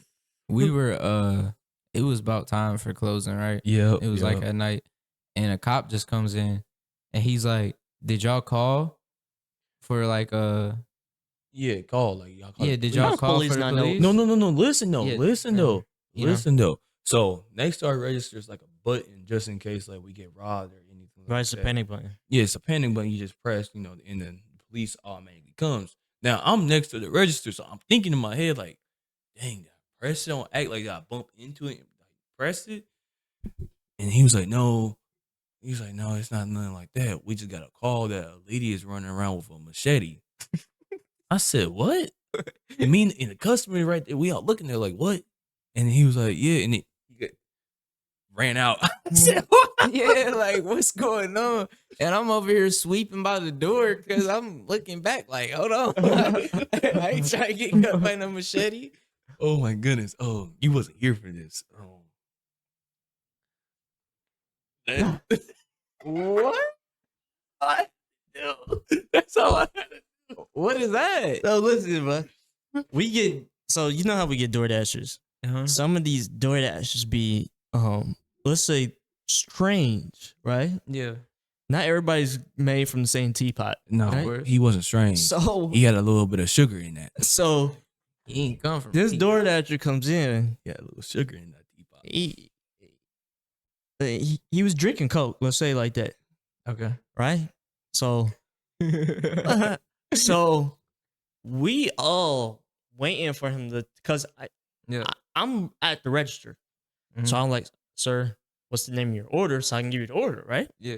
it was about time for closing, right? Yeah, It was at night, and a cop just comes in, and he's like, "Did y'all call for yeah, call y'all call yeah? the Did police. y'all call Police for the not know- police? No. Listen though. Yeah, Listen yeah, though. you know. Listen though. So next to our register is a button just in case we get robbed or anything. Right, like it's a that. panic button. Yeah, it's a panic button. You just press, and then the police automatically comes. Now I'm next to the register, so I'm thinking in my head dang, did I press it? Don't act like I bump into it and press it. And he was like, no. He's like, no, it's not nothing like that. We just got a call that a lady is running around with a machete. I said, what? And me and the customer right there, we all looking there like, what? And he was like, yeah. And he ran out. I said, what? Yeah, like what's going on? And I'm over here sweeping by the door because I'm looking back like, hold on. I ain't trying to get cut by no machete. Oh my goodness. Oh, you wasn't here for this. Oh. That- What? That's all I had to do. What is that? So listen, bro. We get so you know how we get DoorDashers. Uh-huh. Some of these DoorDashers be let's say strange, right? Yeah. Not everybody's made from the same teapot. No, Right? he wasn't strange. So He had a little bit of sugar in that. so He ain't come from this me. DoorDasher comes in. He had a little sugar in that teapot. He was drinking Coke, let's say it like that, Okay. right? So so we all waiting for him to because Yeah. I'm at the register. Mhm. So I'm like, sir, what's the name of your order? So I can give you the order, right? Yeah.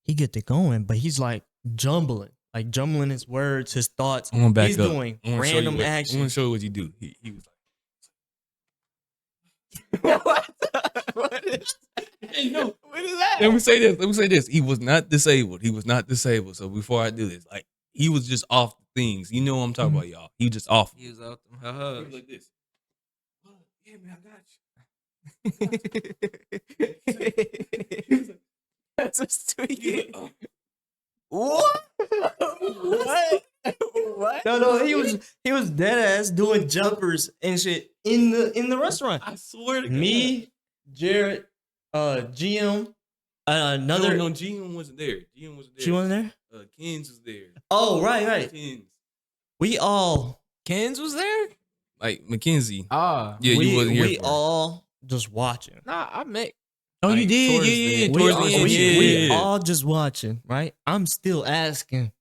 He get to going, but he's like jumbling his words, his thoughts. I'm gonna back He's up. doing I wanna show you random what- I action. want to show you what you do. He was What is Hey, no. What is that? Let me say this. He was not disabled. So before I do this, like he was just off the things. You know what I'm talking about, y'all. He was just off. He was out them He was hugs. like this. Oh, yeah, man, I got you. That's a tweet. Oh, What? What? What? No, he was dead ass doing jumpers and shit in the restaurant. I swear to God. Me, Jared, GM, another. No, GM wasn't there. GM wasn't there. She wasn't there. Kens was there. Oh, right. Kens. We all, Kens was there? Like Mackenzie. Ah. Yeah, you wasn't here. we for it. all just watching. Nah, I met. Oh, you like, did. towards Yeah. the- We, Towards all, the end. we Yeah. all just watching, right? I'm still asking,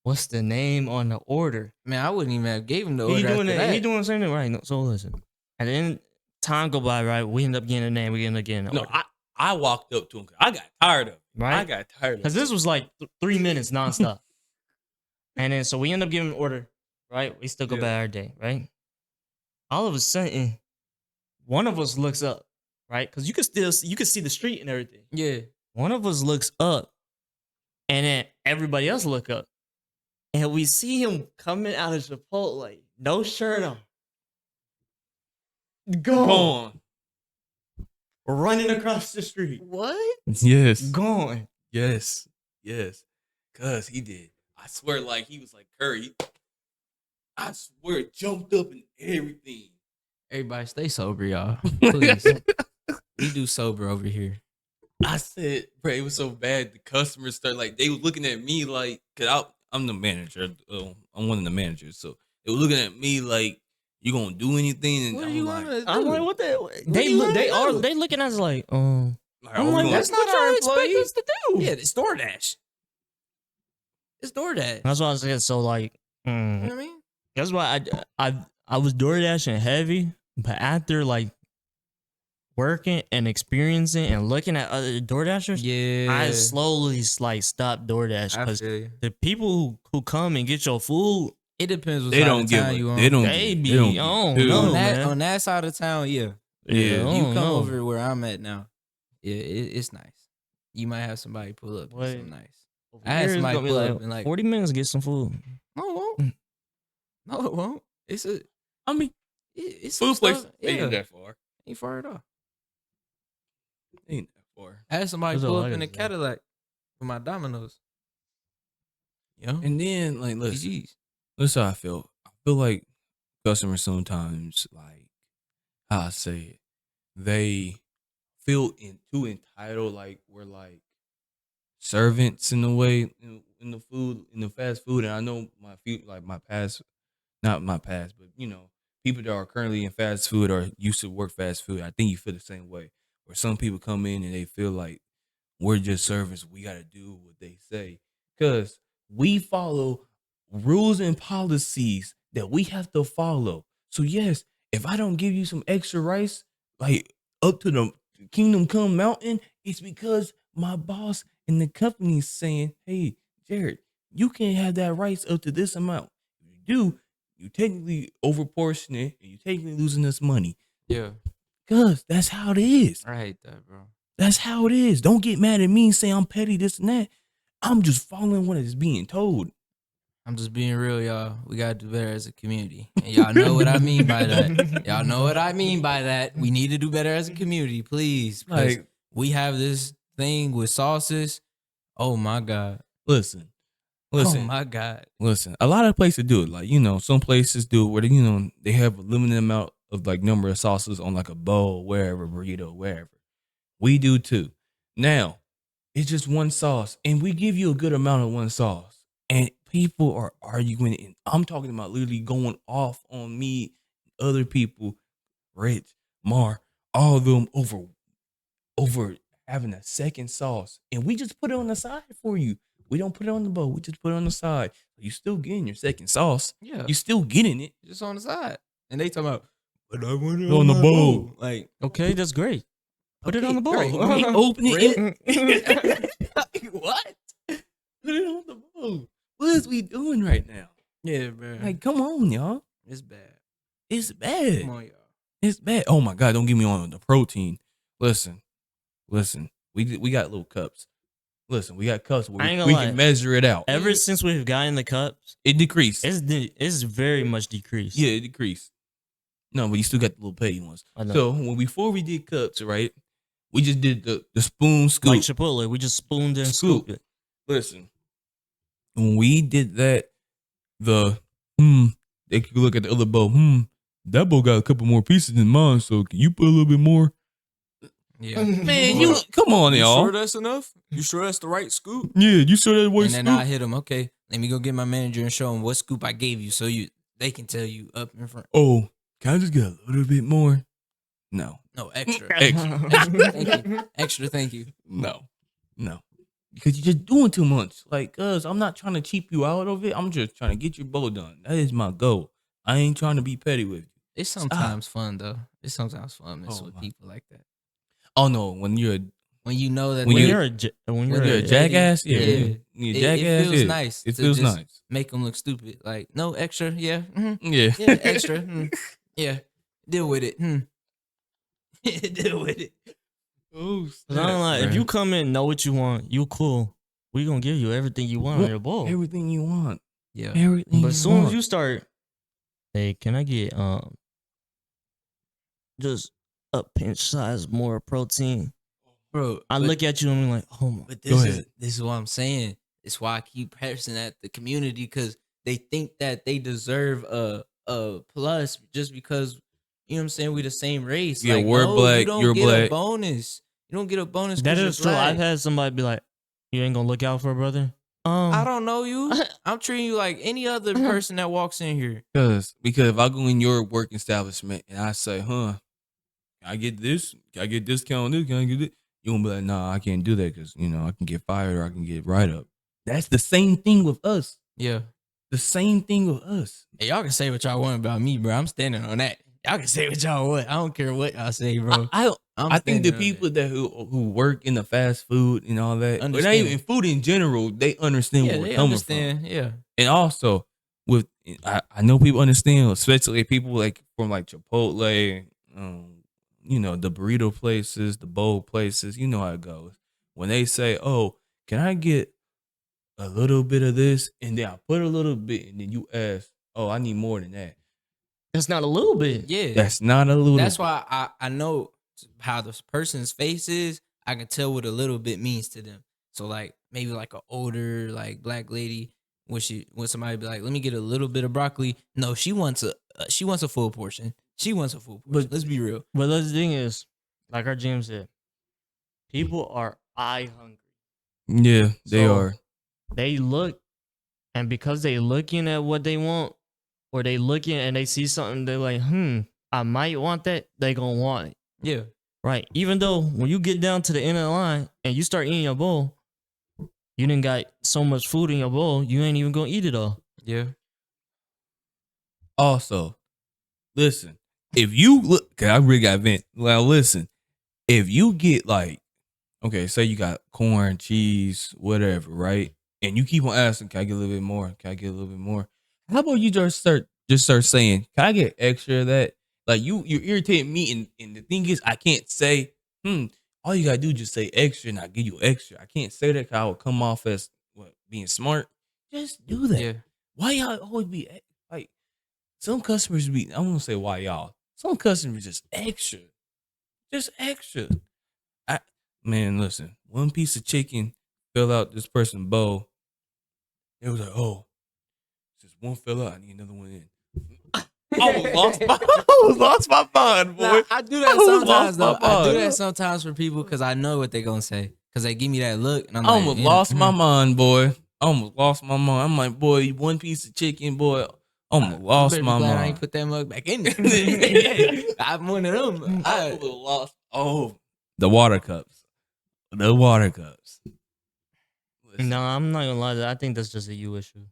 what's the name on the order? Man, I wouldn't even have gave him the order He doing after it. that. He doing the same thing, right? No, so listen, at the end, time go by, right? We end up getting a name. We end up getting an No, order, I walked up to him. 'Cause I got tired of it. I right? got tired of it. Because this was like 3 minutes nonstop. And then so we end up giving an order, right? We still go Yeah. by our day, right? All of a sudden, one of us looks up, right? Because you could see the street and everything. Yeah. One of us looks up, and then everybody else look up, and we see him coming out of Chipotle, no shirt on, Go on. running across the street, What? Yes. gone. Yes. Yes. Cause he did. I swear, like he was like Curry. I swear, jumped up and everything. Everybody stay sober, y'all. Please. We do sober over here. I said, bro, it was so bad. The customers started like they was looking at me like, cause I'm the manager. I'm one of the managers, so they were looking at me like, "You gonna do anything?" And What are I'm you like, gonna do? I'm like, what the? They you look. wanna They are. do? They looking at us like, are I'm we like, gonna- that's not what our y'all expect employee. us to do. Yeah, it's DoorDash. It's DoorDash. That's why I said so. Like, You know what I mean? that's why I was door dashing heavy, but after like working and experiencing and looking at other door dashers, Yeah. I slowly like stopped DoorDash I because feel you. the people who come and get your food, It depends what they side don't of give. town you on. They don't. They give- be- They don't. I give don't two. know, on that man. on that side of town, yeah. Yeah. I You don't come know. over where I'm at now. Yeah, it's nice. You might have somebody pull up. Wait. It's something nice. Over I had here, it's somebody gonna be pull up and, like- 40 minutes to get some food. No, it won't. No, it won't. I mean, It's some food place stuff- ain't Yeah, that far. ain't far at all. Ain't that far. I had somebody That's pull all up I in a gotta say. Cadillac with my Dominoes. Yo, And then, like, listen, GG's. that's how I feel. I feel like customers sometimes, like, how I say it, they feel too entitled, like we're like servants in a way in the fast food. And I know my past, not my past, but people that are currently in fast food or used to work fast food. I think you feel the same way. Where some people come in and they feel like we're just servants. We got to do what they say because we follow rules and policies that we have to follow. So yes, if I don't give you some extra rice, like up to the Kingdom Come Mountain, it's because my boss in the company is saying, "Hey, Jared, you can't have that rice up to this amount. do, you technically overportion it and you technically losing us money. Yeah, Cause that's how it is. I hate that, bro. That's how it is. Don't get mad at me and say I'm petty, this and that. I'm just following what is being told. I'm just being real, y'all. We gotta do better as a community, and y'all know what I mean by that. Y'all know what I mean by that. We need to do better as a community, please. Like, Like, we have this thing with sauces. Oh my god. listen. Oh my god. Listen, a lot of places do it. Like, you know, some places do it where they, you know, they have a limited amount of like number of sauces on like a bowl, wherever, burrito, wherever. We do too. Now, it's just one sauce, and we give you a good amount of one sauce. And people are arguing, and I'm talking about literally going off on me, other people, Rich, Mar, all of them over having a second sauce. And we just put it on the side for you. We don't put it on the bowl. We just put it on the side. You still getting your second sauce. Yeah, You still getting it. just on the side, and they talking about, but I want it On the my bowl. Like, Okay, that's great. Put it on the bowl. Right. We open it. Like, what? Put it on the bowl. What is we doing right now? Yeah, bro. Like, come on, y'all. It's bad. It's bad. Come on, y'all. It's bad. Oh my God, don't get me on the protein. Listen. We got little cups. Listen, we got cups where I ain't we gonna lie. can measure it out. Ever since we've gotten the cups, It decreased. it's very much decreased. Yeah, it decreased. No, but you still got the little petty ones. I know. So before we did cups, right? We just did the spoon scoop. Like Chipotle, we just spooned and Scoop. scooped it. Listen, when we did that, they could look at the other bowl. That bowl got a couple more pieces than mine. So can you put a little bit more? Yeah. Man, you come on, You y'all. sure that's enough? You sure that's the right scoop? Yeah, you saw that voice. And then I hit him. Okay, let me go get my manager and show him what scoop I gave you, so they can tell you up in front. Oh, can I just get a little bit more? No, No, extra. Extra. Thank you. Extra. Thank you. no, because you're just doing too much. Like, I'm not trying to cheap you out of it. I'm just trying to get your bowl done. That is my goal. I ain't trying to be petty with you. It's sometimes fun though. It's sometimes fun mess Oh, with my. people like that. Oh no, when you're When you know that When When they- you're a when a you're jackass, yeah, yeah. you it jackass, feels yeah. nice. It to feels just nice. Make them look stupid. Like, no extra. Yeah. Yeah, Yeah, extra. Yeah. Deal with it. Deal with it. Oh, 'Cause I'm like, if bruh. you come in, know what you want, you cool. We gonna give you everything you want on What- your bowl. everything you want, Yeah. everything. But you as soon want. as you start, hey, can I get just a pinch size more protein? Bro. I look at you and I'm like, oh my. But Go this ahead. is what I'm saying. It's why I keep pressing at the community, because they think that they deserve a plus just because, you know what I'm saying, we the same race. Yeah, like, we're no, black, you don't you're get black. a bonus. You don't get a bonus. That 'cause you're is true. I've black. had somebody be like, you ain't gonna look out for a brother. I don't know you. I'm treating you like any other person that walks in here. because if I go in your work establishment and I say, can I get this? Can I get discount on this? Can I get this? You won't be like, nah, I can't do that because, I can get fired or I can get write up. That's the same thing with us. Yeah. The same thing with us. Hey, y'all can say what y'all want about me, bro. I'm standing on that. Y'all can say what y'all want. I don't care what y'all say, bro. I think the people that who work in the fast food and all that, or not Understand. even food in general, they understand where we're they coming understand. from. Yeah. And also, I know people understand, especially people like from like Chipotle, the burrito places, the bowl places. You know how it goes. When they say, "Oh, can I get a little bit of this?" and then I put a little bit, and then you ask, "Oh, I need more than that." That's not a little bit. Yeah. That's not a little. That's why I know how this person's face is. I can tell what a little bit means to them. So like maybe like an older like black lady, when somebody be like, let me get a little bit of broccoli. No, she wants a full portion. She wants a full portion. Let's be real. But the thing is, like our James said, people are eye hungry. Yeah, they So, are. They look, and because they looking at what they want, or they looking and they see something, they're like, I might want that. They gonna want it, Yeah. right? Even though when you get down to the end of the line and you start eating your bowl, you didn't got so much food in your bowl, you ain't even gonna eat it all. Yeah. Also, listen, if you look, cause I really got vent. Well, listen, if you get like, okay, say you got corn, cheese, whatever, right? And you keep on asking, can I get a little bit more? Can I get a little bit more? How about you just start saying, "Can I get extra of that?" Like you irritating me, and the thing is, I can't say, All you gotta do is just say extra, and I give you extra. I can't say that 'cause I would come off as being smart. Just do that. Yeah. Why y'all always be like some customers be? I won't say why y'all. Some customers just extra. I Man, listen. One piece of chicken fell out this person's bowl. It was like, oh, just one fell out. I need another one in. I was lost my mind, boy. Nah, I do that I was sometimes lost my though. I do mind. that sometimes for people because I know what they're gonna say. Because they give me that look, and I'm I almost like, lost my mind, boy. I almost lost my mind. I'm like, boy, one piece of chicken, boy. I almost lost my glad I ain't mind. put that mug back in there. I'm one of them. I would've lost. Oh, the water cups. The water cups. Listen, No, I'm not gonna lie. I think that's just a you issue.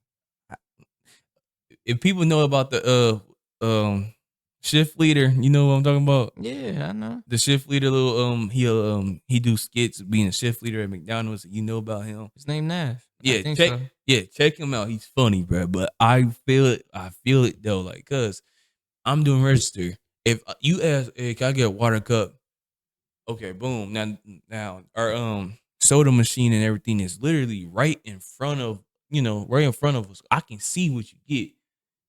if people know about the shift leader, you know what I'm talking about? Yeah, I know. The shift leader, little he do skits being a shift leader at McDonald's. You know about him? His name Nav. Yeah, I think check. so. Yeah, check him out. He's funny, bro. But I feel it. I feel it though, like, cause I'm doing register. If you ask, hey, can I get a water cup? Okay, boom. Now our soda machine and everything is literally right in front of right in front of us. I can see what you get.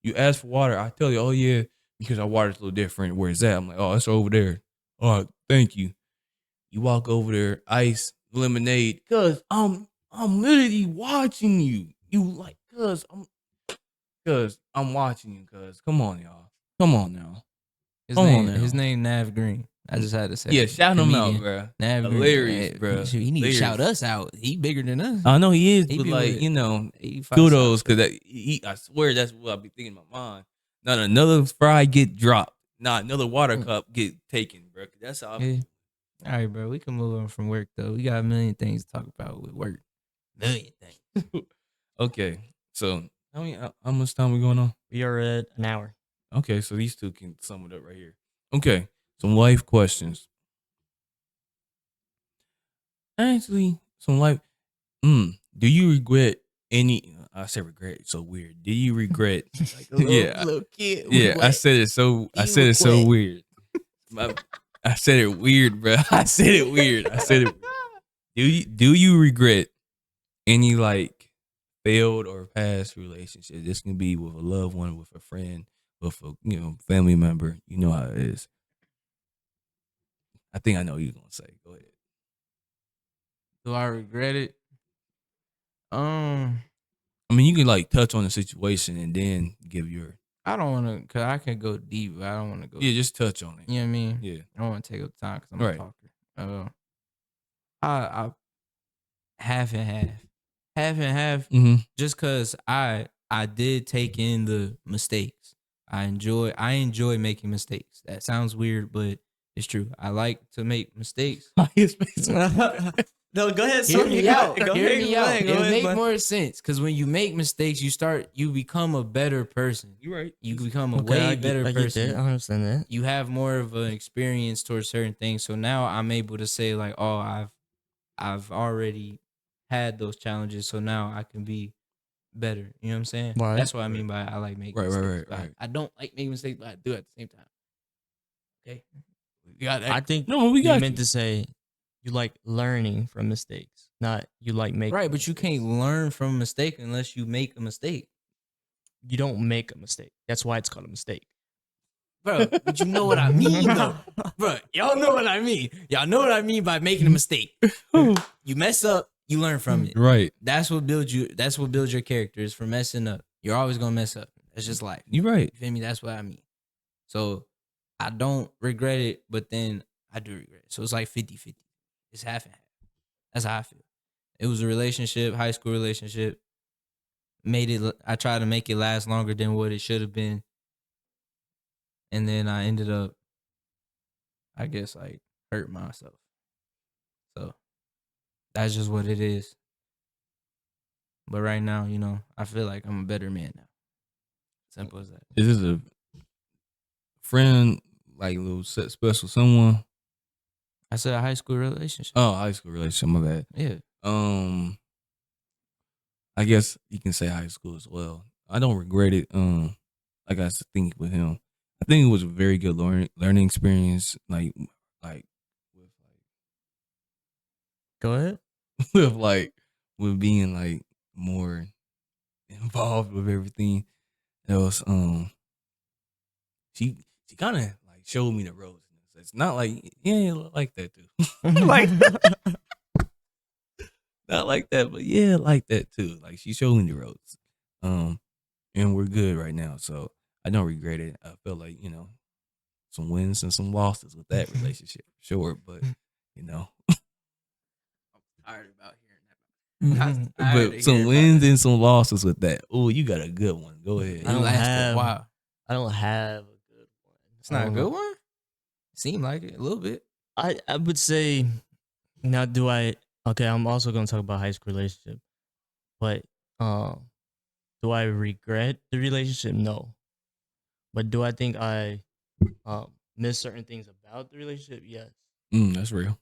You ask for water, I tell you, oh yeah, because our water's a little different. Where's that? I'm like, oh, it's over there. All right, thank you. You walk over there, ice, lemonade, cause I'm literally watching you. Cause I'm watching you. Cause come on, y'all. Come on now. His name Nav Green. I just had to say. Yeah, shout him out, Comedian. bro. Nav Green. Hilarious, Hey, bro. He need to Hilarious. shout us out. He bigger than us. I know he is, He but be like with 85 kudos, South. cause I swear that's what I be thinking in my mind. Not another fry get dropped. Not another water cup get taken, bro. That's how. Yeah. All right, bro. We can move on from work though. We got a million things to talk about with work. Million things. Okay, so how much time we going on? We are at an hour. Okay, so these two can sum it up right here. Okay, some life questions. Actually, some life. Do you regret any? I said regret. It's so weird. Do you regret? Little kid. Yeah. I said it so. I said it so weird. I said it weird, bro. I said it weird. I said it. Do you regret any like failed or past relationship? This can be with a loved one, with a friend, with a family member. You know how it is. I think I know what you're gonna say. Go ahead. Do I regret it? I mean, you can like touch on the situation and then give your I don't want to, cause I can go deep. But I don't want to go. just touch on it. You know what I mean? Yeah. I don't want to take up time because I'm Right. a talker. I half and half, Mm-hmm. just cause I did take in the mistakes. I enjoy making mistakes. That sounds weird, but it's true. I like to make mistakes. No, go ahead. Hear me out. Hear me out. It'll make more sense because when you make mistakes, you become a better person. You're right. You become a Okay, way I better get person. that. I understand that. You have more of an experience towards certain things. So now I'm able to say like, oh, I've already had those challenges, so now I can be better. You know what I'm saying? Right. That's what I mean by I like making Right, mistakes. right. I don't like making mistakes, but I do at the same time. Okay. You got that. I think No, we you got meant to say you like learning from mistakes, not you like making. Right, but you mistakes. can't learn from a mistake unless you make a mistake. You don't make a mistake. That's why it's called a mistake. Bro, but you know what I mean though. Bro, y'all know what I mean. Y'all know what I mean by making a mistake. You mess up, you learn from it. right. That's what builds your character is for messing up. You're always gonna mess up. That's just life. You're right. You feel me? That's what I mean. So I don't regret it, but then I do regret it. So it's like 50-50. It's half and half. That's how I feel. It was a relationship, high school relationship. I tried to make it last longer than what it should have been. And then I ended up, I guess, like hurt myself. So that's just what it is. But right now, I feel like I'm a better man now. Simple as that. Is this a friend, like a little special someone? I said a high school relationship. Oh, high school relationship. My bad. Yeah. I guess you can say high school as well. I don't regret it. Like I think with him, I think it was a very good learning experience. Like Go ahead. with like with being like more involved with everything else. She kind of like showed me the ropes. It's not like like that too. Like not like that, but yeah, like that too. Like she showed me the ropes. And we're good right now, so I don't regret it. I feel like some wins and some losses with that relationship, sure, but I'm tired about hearing that. Mhm. I tired but of some hearing wins about and some losses with that. Oh, you got a good one. Go that. ahead. It I don't lasted have- a while. I don't have a good one. It's not I a don't good know. one. Seemed like it a little bit. I would say now. Do I? Okay, I'm also going to talk about high school relationship, but do I regret the relationship? No. But do I think I miss certain things about the relationship? Yes. That's real.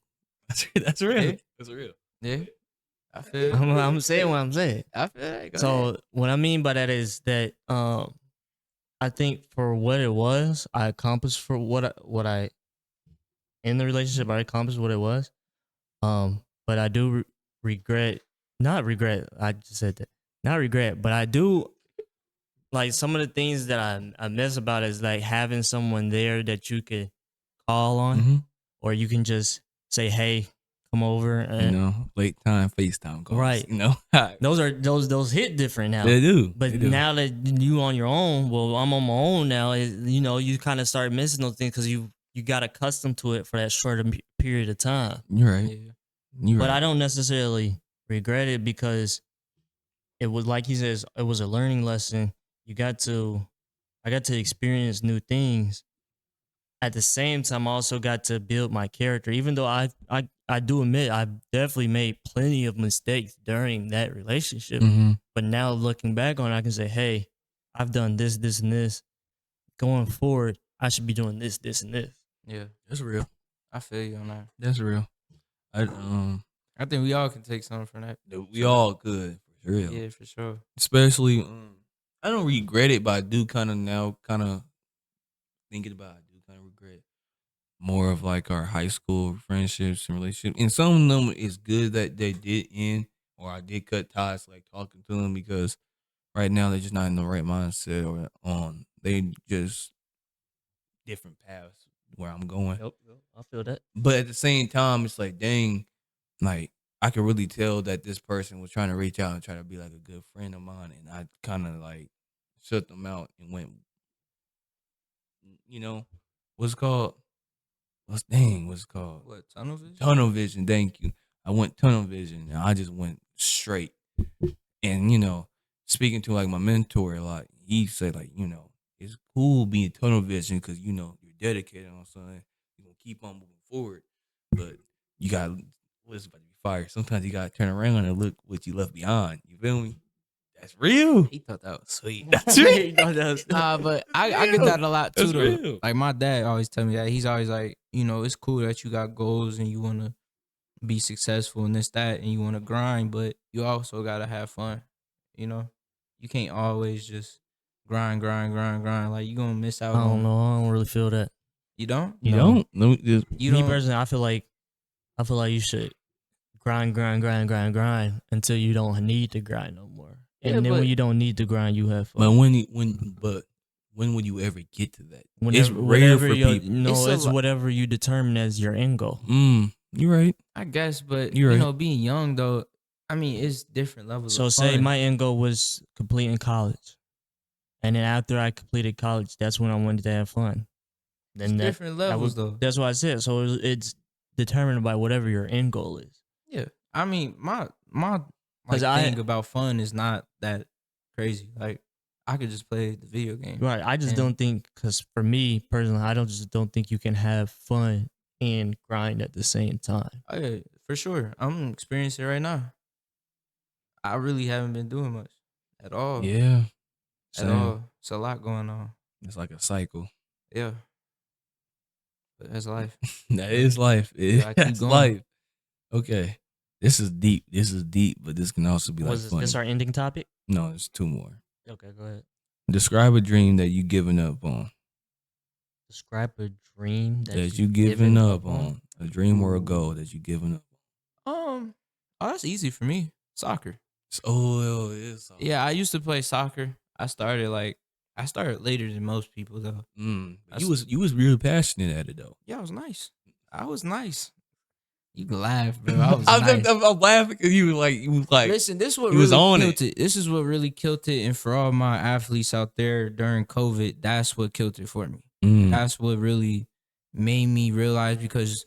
That's real. Yeah. That's real. Yeah, I feel. I'm saying what I'm saying. I feel. That. Go So ahead. what I mean by that is that I think for what it was, I accomplished for what I in the relationship. I accomplished what it was. But I do not regret. I just said that, not regret, but I do like some of the things that I miss about is like having someone there that you could call on, Mm-hmm. or you can just say, "Hey, come over." And Late time FaceTime calls. Right. those hit different now. They do. But They do. now that you on your own, well, I'm on my own now. You kind of start missing those things because you got accustomed to it for that short period of time. You're right. Yeah. You're But right. I don't necessarily regret it because it was like he says, it was a learning lesson. I got to experience new things. At the same time, I also got to build my character. Even though I do admit I definitely made plenty of mistakes during that relationship. Mm-hmm. But now looking back on it, I can say, hey, I've done this, this, and this. Going forward, I should be doing this, this, and this. Yeah, That's real. I feel you on that. That's real. I think we all can take something from that. we all good for real. Yeah, for sure. Especially I don't regret it, but I do kind of thinking about it, I do kind of regret more of like our high school friendships and relationships. And some of them is good that they did end or I did cut ties like talking to them because right now they're just not in the right mindset or on they just different paths where I'm going. Yep, I feel that. But at the same time, it's like, dang, like I could really tell that this person was trying to reach out and try to be like a good friend of mine, and I kind of like shut them out and went, what's it called? What's it called? What, tunnel vision? Tunnel vision. Thank you. I went tunnel vision, and I just went straight. And speaking to like my mentor a lot, he said like, it's cool being tunnel vision because you're dedicated on something. You're gonna keep on moving forward, but you got what's about to be fire. Sometimes you gotta turn around and look what you left behind. You feel me? That's real. He thought that was sweet. That's real. Nah, but I get that a lot too. That's Though. real. Like my dad always tell me that. He's always like, it's cool that you got goals and you want to be successful and this, that, and you want to grind, but you also got to have fun. You can't always just grind. Like you going to miss out I don't on. know. I don't really feel that. You don't? You No. don't? No, just, You Me don't? personally, I feel like you should grind until you don't need to grind no more. And Yeah, then but- when you don't need to grind, you have but fun. when would you ever get to that? it's Whenever, rare whatever for your- people. No, It's a it's lot- whatever you determine as your end goal. You're right. I guess, but You're right. being young though, I mean, it's different levels So of say fun. my end goal was completing college, and then after I completed college, that's when I wanted to have fun. It's Then different levels though. that's what I said. So it's determined by whatever your end goal is. Yeah, I mean, my 'Cause I- thing about fun is not that crazy. Like, I could just play the video game. Right. I just And- don't think, because for me personally, I don't think you can have fun and grind at the same time. Oh, yeah, for sure. I'm experiencing it right now. I really haven't been doing much at all. Yeah. At Same. all. It's a lot going on. It's like a cycle. Yeah. But that's life. That is life. gotta keep That's going. life. Okay. This is deep, but this can also be like Was funny. this our ending topic? No, there's two more. Okay, go ahead. Describe a dream that you given up on. Describe a dream That you given up on. A dream or a goal that you given up Oh, that's easy for me. Soccer. on. Oh, it is. Yeah, I used to play soccer. I started later than most people though. You was really passionate at it though. Yeah, I was nice. I was nice. You can laugh, bro. I was I'm, nice. I'm laughing because you was like Listen, this is what he was really on killed it. This is what really killed it. And for all my athletes out there during COVID, that's what killed it for me. That's what really made me realize, because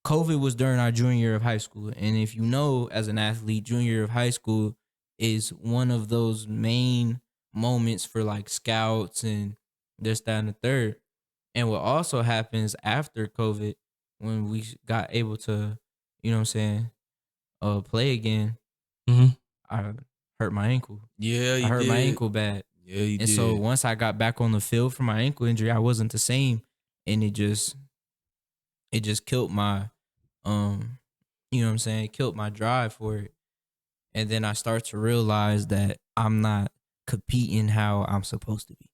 COVID was during our junior year of high school. And if you know, as an athlete, junior year of high school is one of those main moments for like scouts and this, that, and the third. And what also happens after COVID, when we got able to, you know what I'm saying, play again, Mhm. I hurt my ankle. Yeah, I hurt my ankle bad. Yeah, you And did. so once I got back on the field for my ankle injury, I wasn't the same. And it just killed my you know what I'm saying, it killed my drive for it. And then I start to realize that I'm not competing how I'm supposed to be.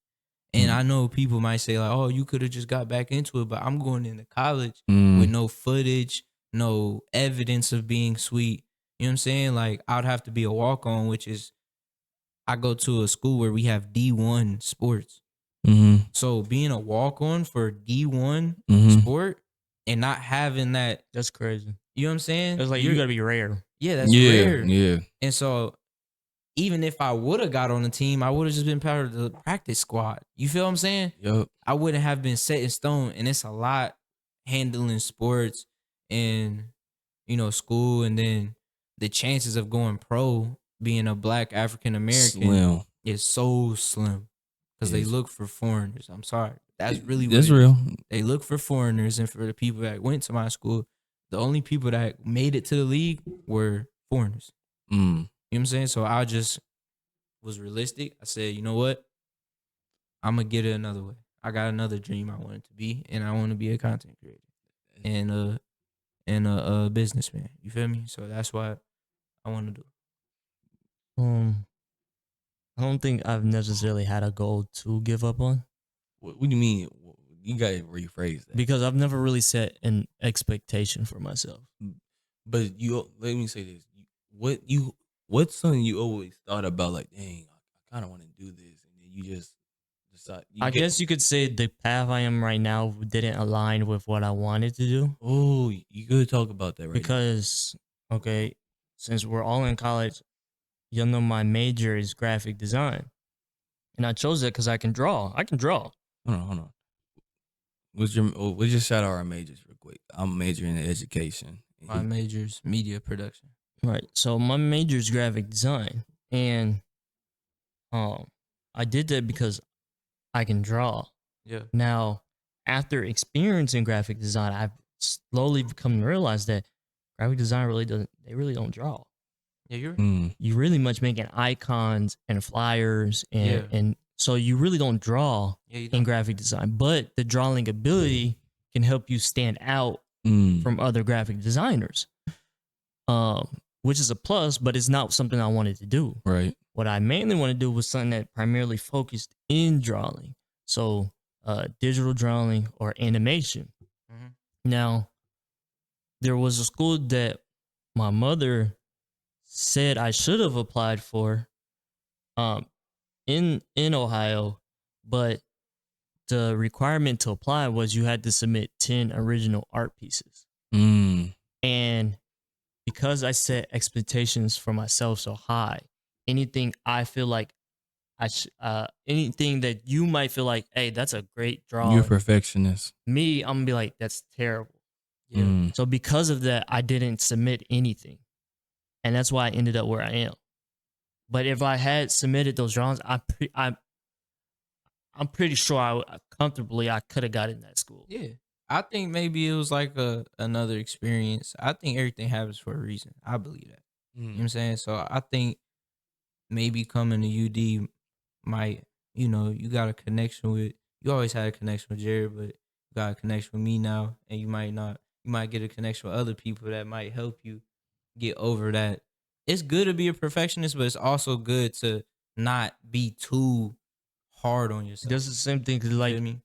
And I know people might say like, "Oh, you could have just got back into it," but I'm going into college with no footage, no evidence of being sweet. You know what I'm saying? Like, I'd have to be a walk-on, which is, I go to a school where we have D1 sports. Mm-hmm. So being a walk-on for D1 sport and not having that, That's crazy. you know what I'm saying? It's like you gotta be rare. Yeah, that's rare. Yeah. And so even if I would have got on the team, I would have just been part of the practice squad. You feel what I'm saying? Yup. I wouldn't have been set in stone. And it's a lot handling sports and, you know, school, and then the chances of going pro, being a black African American, Slim. is so slim, because they Yes. look for foreigners. I'm sorry. That's really what That's it is. real. They look for foreigners, and for the people that went to my school, the only people that made it to the league were foreigners. You know what I'm saying? So I just was realistic. I said, you know what? I'm going to get it another way. I got another dream I wanted to be, and I want to be a content creator and a businessman. You feel me? So that's what I want to do. I don't think I've necessarily had a goal to give up on, What do you mean? You got to rephrase that. because I've never really set an expectation for myself. But let me say this: what's something you always thought about? Like, dang, I kind of want to do this, and then you just decide. I guess you could say the path I am right now didn't align with what I wanted to do. Oh, you could talk about that right Because, okay, since we're all in college, you know my major is graphic design. And I chose it because I can draw. I can draw. now. Hold on. We'll just shout out our majors real quick. I'm majoring in education. My major's media production. Right. So my major is graphic design. And I did that because I can draw. Yeah. Now, after experiencing graphic design, I've slowly become to realize that graphic design they really don't draw. Yeah, you're You really much making icons and flyers, and so you really don't draw in graphic design. But the drawing ability can help you stand out from other graphic designers, which is a plus, but it's not something I wanted to do. Right. What I mainly want to do was something that primarily focused in drawing. So digital drawing or animation. Now, there was a school that my mother said I should have applied for in Ohio, but the requirement to apply was you had to submit 10 original art pieces. And because I set expectations for myself so high, anything I feel like anything that you might feel like, hey, that's a great drawing. You're a perfectionist. Me, I'm gonna be like, that's terrible. Yeah. So because of that, I didn't submit anything. And that's why I ended up where I am. But if I had submitted those drawings, I'm pretty sure I could have got in that school. Yeah. I think maybe it was like another experience. I think everything happens for a reason. I believe that. You know what I'm saying? So I think maybe coming to UD might, you got a connection with, you always had a connection with Jared, but you got a connection with me now, and you might get a connection with other people that might help you get over that. It's good to be a perfectionist, but it's also good to not be too hard on yourself. That's the same thing. Cause You like feel me?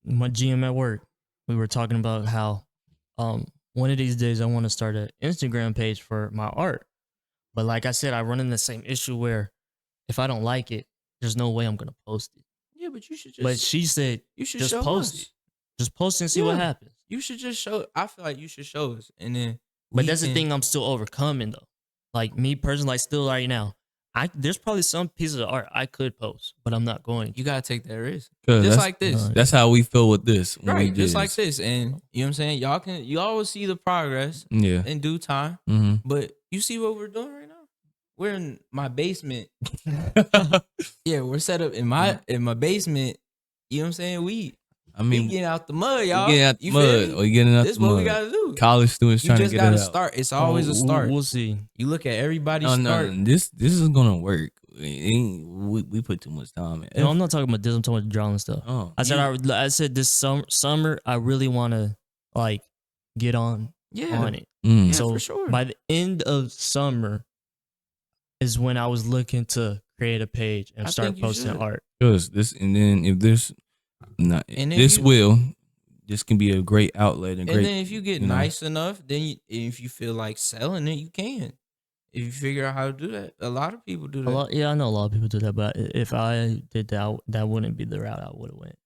my GM at work, we were talking about how one of these days I want to start an Instagram page for my art. But like I said, I run in the same issue where if I don't like it, there's no way I'm gonna post it. Yeah, but you should just. But she said, you should just show post us. it. Just post it and see what Yeah. happens. You should just show. I feel like you should show us, and then. But we that's the can- thing I'm still overcoming though. Like me personally, like still right now, there's probably some pieces of art I could post, but I'm not going to. You gotta take that risk, 'Cause just that's, like this, Right. that's how we feel with this. When we right? Just did like this. this, and you know what I'm saying. You always see the progress Yeah. in due time, Mm-hmm. but you see what we're doing right now. We're in my basement. Yeah, we're set up in my basement. You know what I'm saying? We I we mean, getting out the mud, y'all. getting out the You feel mud me? or getting out This the is what mud. we gotta do. College students You trying to just get gotta it out. start. It's always a start. We'll see. You look at everybody's No, start. no, this is gonna work. We put too much time in. No, I'm not talking about this. I'm talking about drawing stuff. Oh, I said this summer I really want to like get on Yeah, it. mm. Yeah, So for sure. by the end of summer is when I was looking to create a page and I start think you posting should. art. Because this, and then if this, not And if this you- this can be a great outlet and And great. then if you get you know. nice enough, then if you feel like selling it, you can. If you figure out how to do that, a lot of people do that. Yeah, I know a lot of people do that, but if I did that, that wouldn't be the route I would have went.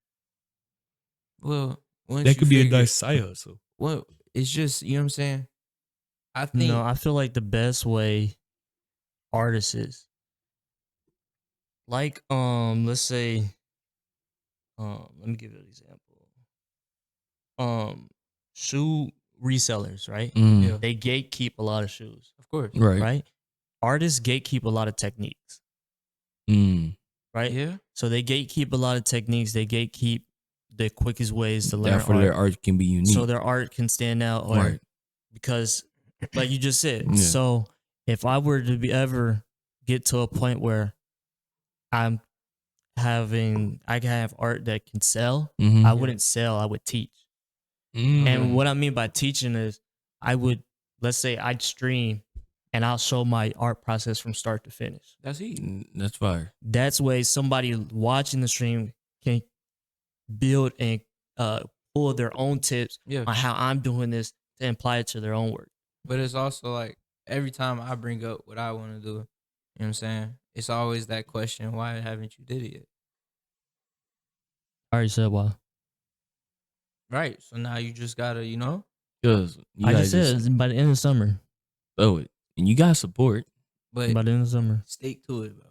Well, once That you could be a figure- nice side hustle. Well, it's just you know what I'm saying. I think No, I feel like the best way artists is like let's say let me give you an example. Shoe resellers, right? Mm. Yeah. They gatekeep a lot of shoes, of course, Right. right? Artists gatekeep a lot of techniques, Mm. right? Yeah, So they gatekeep a lot of techniques. They gatekeep the quickest ways to learn Therefore, art, their art can be unique. so their art can stand out. Or Right. because, like you just said, Yeah. so if I were to ever get to a point where I can have art that can sell, Mhm. I wouldn't sell. I would teach. Mm. And what I mean by teaching is, I would, let's say, I'd stream, and I'll show my art process from start to finish. that's it. That's fire. That's way somebody watching the stream can build and pull their own tips Yeah, on how I'm doing this to apply it to their own work. but it's also like every time I bring up what I want to do, you know what I'm saying? It's always that question: why haven't you did it yet? I already said why. Right. So now you just gotta, Because I just said it's by the end of summer. throw it, and you got support. but By the end of summer. stick to it, bro.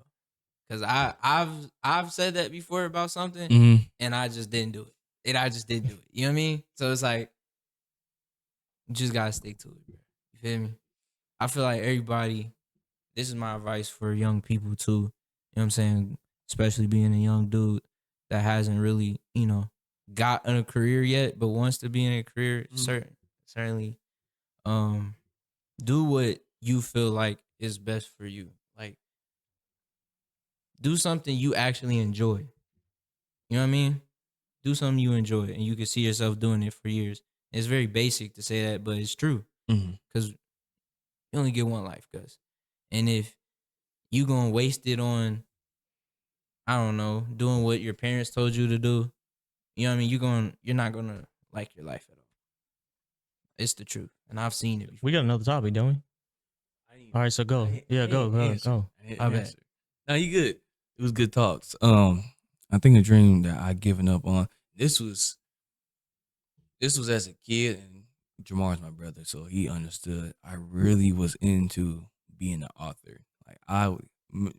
Cause I've said that before about something, Mm-hmm. and I just didn't do it. And I just didn't do it. You know what I mean? So it's like, you just gotta stick to it, bro. You feel me? I feel like everybody, this is my advice for young people too. You know what I'm saying? Especially being a young dude that hasn't really, gotten a career yet, but wants to be in a career, certainly do what you feel like is best for you. Like, do something you actually enjoy. You know what I mean? Do something you enjoy and you can see yourself doing it for years. It's very basic to say that, but it's true. Mm-hmm. Because you only get one life, Gus. And if you gonna waste it on, I don't know, doing what your parents told you to do, you know what I mean? You're not gonna like your life at all. It's the truth. And I've seen it before. We got another topic, don't we? All right, so go. Yeah, go. I bet. No, you good. It was good talks. I think a dream that I given up on. This was as a kid, and Jamar's my brother, so he understood. I really was into being an author. Like you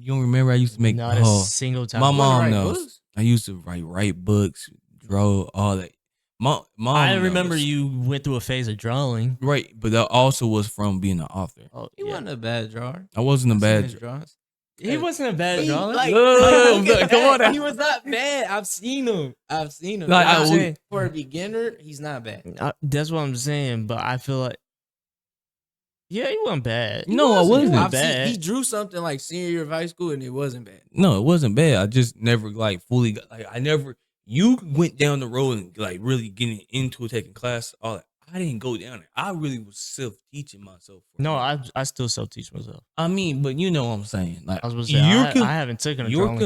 don't remember I used to make Not a single time. my You wanna mom write knows. books? I used to write books, draw, all that. Mom I remember knows. you went through a phase of drawing. Right, but that also was from being an author. Oh, He wasn't a bad drawer. I wasn't a I've seen bad his drawings. He wasn't a bad He, drawer. like, No, like, come on now. He was not bad. I've seen him. Like, I'm I- saying, for a beginner, he's not bad. That's what I'm saying, but I feel like, yeah, he wasn't bad. No, I wasn't. I've bad. seen, he drew something like senior year of high school, and it wasn't bad. No, it wasn't bad. I just never fully got, I never. You went down the road and really getting into it, taking class. All that. I I didn't go down there. I really was self-teaching myself. No, I still self-teach myself. I mean, but you know what I'm saying. Like I was gonna say, I haven't taken a drawing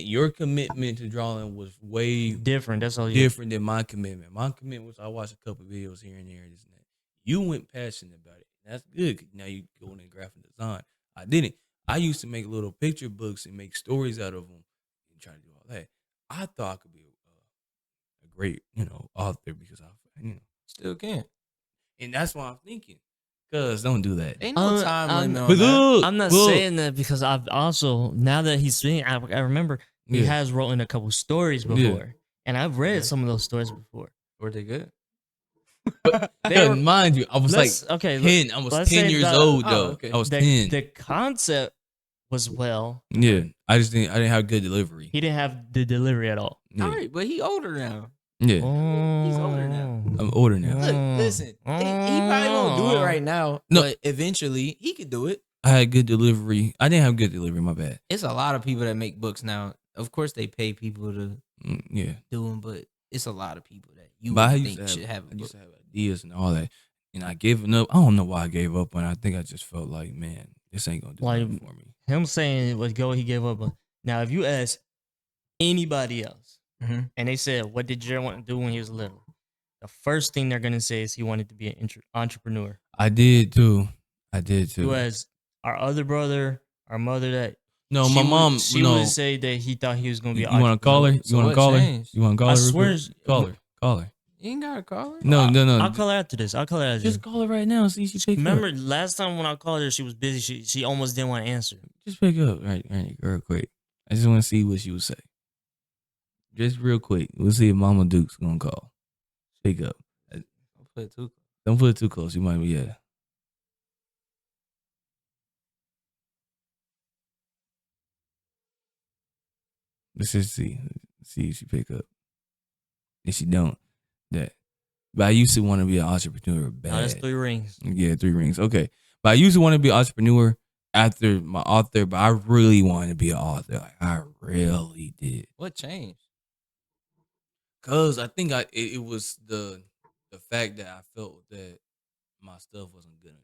your commitment to drawing was way class. Different. That's all. different than my commitment. My commitment was I watched a couple videos here and there, this and that. You went passionate about it. That's good. 'Cause now you go into graphic design. I didn't. I used to make little picture books and make stories out of them and try to do all that. I thought I could be a great, author because Still can't. and that's why I'm thinking. Cause don't do that. Ain't no time limit on But that. look, I'm not look. saying that because I've also, now that he's saying, I remember he Yeah. has written a couple stories before, and I've read some of those stories before. Were they good? Yeah, mind you, I was like okay, 10. I was let's 10 say years the- old oh, though. okay. I was the, 10. the concept was well. Yeah, I didn't have good delivery. He didn't have the delivery at all. Yeah, All right, but he older now. yeah. He's older now. I'm older now. Look, listen. He probably won't do it right now. No. But eventually he could do it. I had good delivery. I didn't have good delivery. My bad. It's a lot of people that make books now. Of course, they pay people to Yeah, do them, but it's a lot of people that you but I would used think to should have have, a I book. used to have ideas and all that, and I gave up. I don't know why I gave up, but I think I just felt like, man, this ain't gonna do Like- nothing for me. Him saying it was go, he gave up. Now, if you ask anybody else, Mhm. and they said, "What did Jared want to do when he was little?" The first thing they're gonna say is he wanted to be an entrepreneur. I did too. I did too. Whereas our other brother, our mother, that No, she my would- mom. she no, would say that he thought he was gonna be. you an want to call her? entrepreneur. You So want to what call her? changed? You want to call I her? real swear quick? it's- Call her. Call her. You ain't gotta call her. No, no. I'll call her after this. I'll call her after Just this. call her right now. See, she pick Remember up. last time when I called her, she was busy. She almost didn't want to answer. Just pick up, right, real quick. I just want to see what she would say. Just real quick. We'll see if Mama Duke's gonna call. Pick up. Don't put it too. Don't put it too close. You might be, yeah. Let's just see. See if she pick up. If she don't, that. But I used to want to be an entrepreneur bad. Now that's 3 rings. Yeah, 3 rings. Okay. But I used to want to be an entrepreneur after my author, but I really wanted to be an author. Like, I really did. What changed? Cause I think it was the fact that I felt that my stuff wasn't good enough.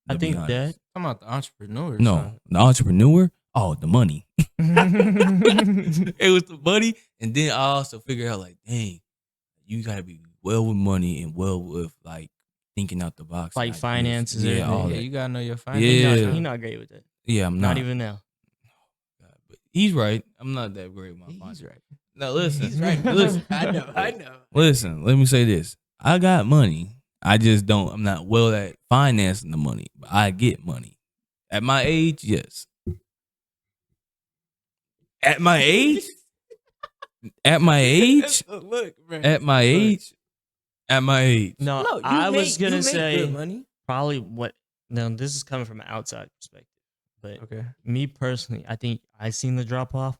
I to be think honest. Talking about the entrepreneur. No, the entrepreneur. Oh, the money. that. It was the money, and then I also figured out like, dang, you gotta be well with money and well with like thinking out the box, Like and ideas. finances, Yeah, everything. all Yeah, that. you gotta know your Yeah. finances. He's not great with that. Yeah, I'm Not not even now. But he's right. I'm not that great with my He's finances. right. No, listen. He's right. Listen. I know. Listen, let me say this. I got money. I just don't, I'm not well at financing the money, but I get money. At my age, yes. At my age? At my age? Look, bro. At my age? At my age. No, Look, you I was make- gonna you make say good money. probably what. Now this is coming from an outside perspective, but Okay. me personally, I think I seen the drop off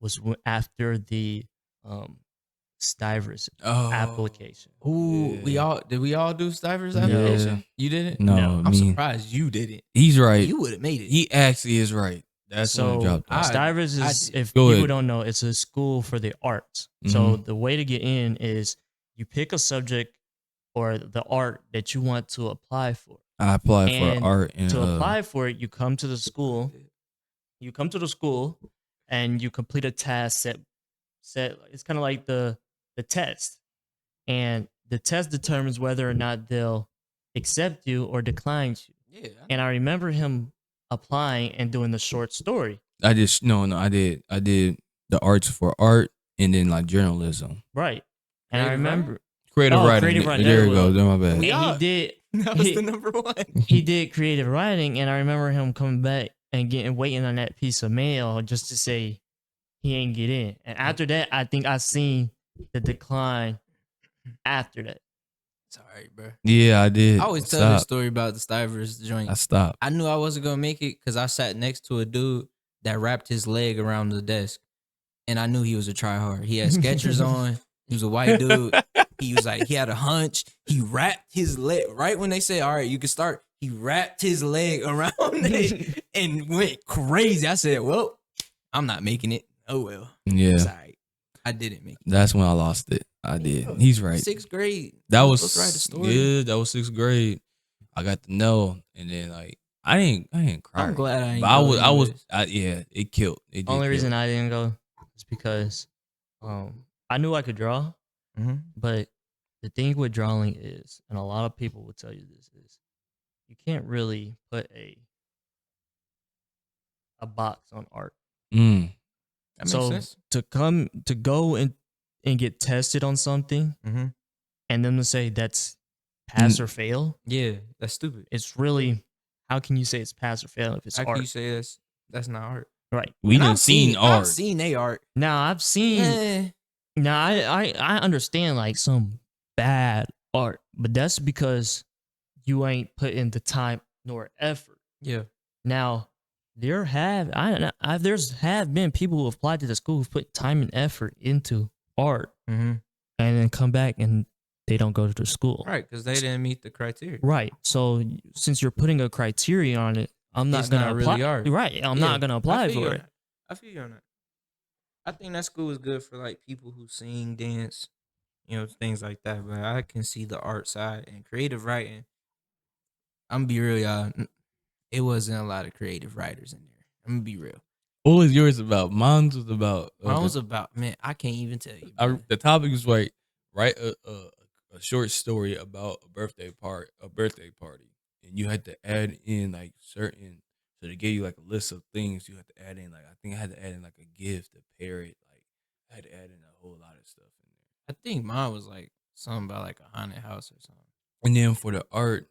was after the Stivers Oh. application. Ooh, Yeah. did we all do Stivers Yeah. application? You did it? No, No, I I'm mean, surprised you did it. he's right. You would have made it. He actually is right. That's when it So dropped off. Stivers I is, did. if Go people ahead. don't know, it's a school for the arts. So Mhm. the way to get in is you pick a subject or the art that you want to apply for. I applied And for art and To apply for it, you come to the school. You come to the school and you complete a task set. It's kind of like the test, and the test determines whether or not they'll accept you or decline you. Yeah. And I remember him applying and doing the short story. I did the arts for art and then like journalism. Right. And I Creative remember Creative Oh, writing. creative writing, There there you we go. go. There my bad. and We are. he did That was He- the number one. he did creative writing, and I remember him coming back and waiting on that piece of mail just to say he ain't get in. And after that, I think I seen the decline after that. Sorry, bro. Yeah, I did. I always tell this story about the Stivers joint. I stopped. I knew I wasn't gonna make it because I sat next to a dude that wrapped his leg around the desk, and I knew he was a tryhard. He had Skechers on. He was a white dude. He was like, he had a hunch. He wrapped his leg right when they said, "All right, you can start." He wrapped his leg around it and went crazy. I said, "Well, I'm not making it. Oh well, Yeah. it's all right." I didn't make it. That's when I lost it. I did. He's right. 6th grade. That I was supposed to write a story. yeah. That was 6th grade. I got to know, and then like I didn't cry. I'm glad I ain't But I go was anyways. yeah. It killed. It did Only kill. reason I didn't go is because I knew I could draw, Mhm. but the thing with drawing is, and a lot of people will tell you this is, you can't really put a box on art. Mm. That makes So sense. to go and get tested on something Mm-hmm. and then to say that's pass or fail, Yeah, that's stupid. it's really, how can you say it's pass or fail if it's How can art? you say that's not art? Right. We And done I've seen I've art. seen they art. Now I've seen Eh, now I understand like some bad art, but that's because you ain't put in the time nor effort. yeah. Now there's been people who applied to the school who've put time and effort into art Mm-hmm. and then come back and they don't go to the school. Right, because they didn't meet the criteria. Right. So since you're putting a criteria on it, I'm not It's gonna not apply. really art. Right. I'm Yeah, not gonna apply I feel you for on it. that. I feel you on that. I think that school is good for like people who sing, dance, things like that. But I can see the art side and creative writing. I'm gonna be real, y'all. It wasn't a lot of creative writers in there. I'm gonna be real. What was yours about? Mine was about. Mine was about, man, I can't even tell you. man. The topic was right. Write a short story about a birthday party, and you had to add in like certain. So they gave you like a list of things you had to add in. Like I think I had to add in like a gift, a parrot. Like I had to add in a whole lot of stuff in there. I think mine was like something about like a haunted house or something. And then for the art,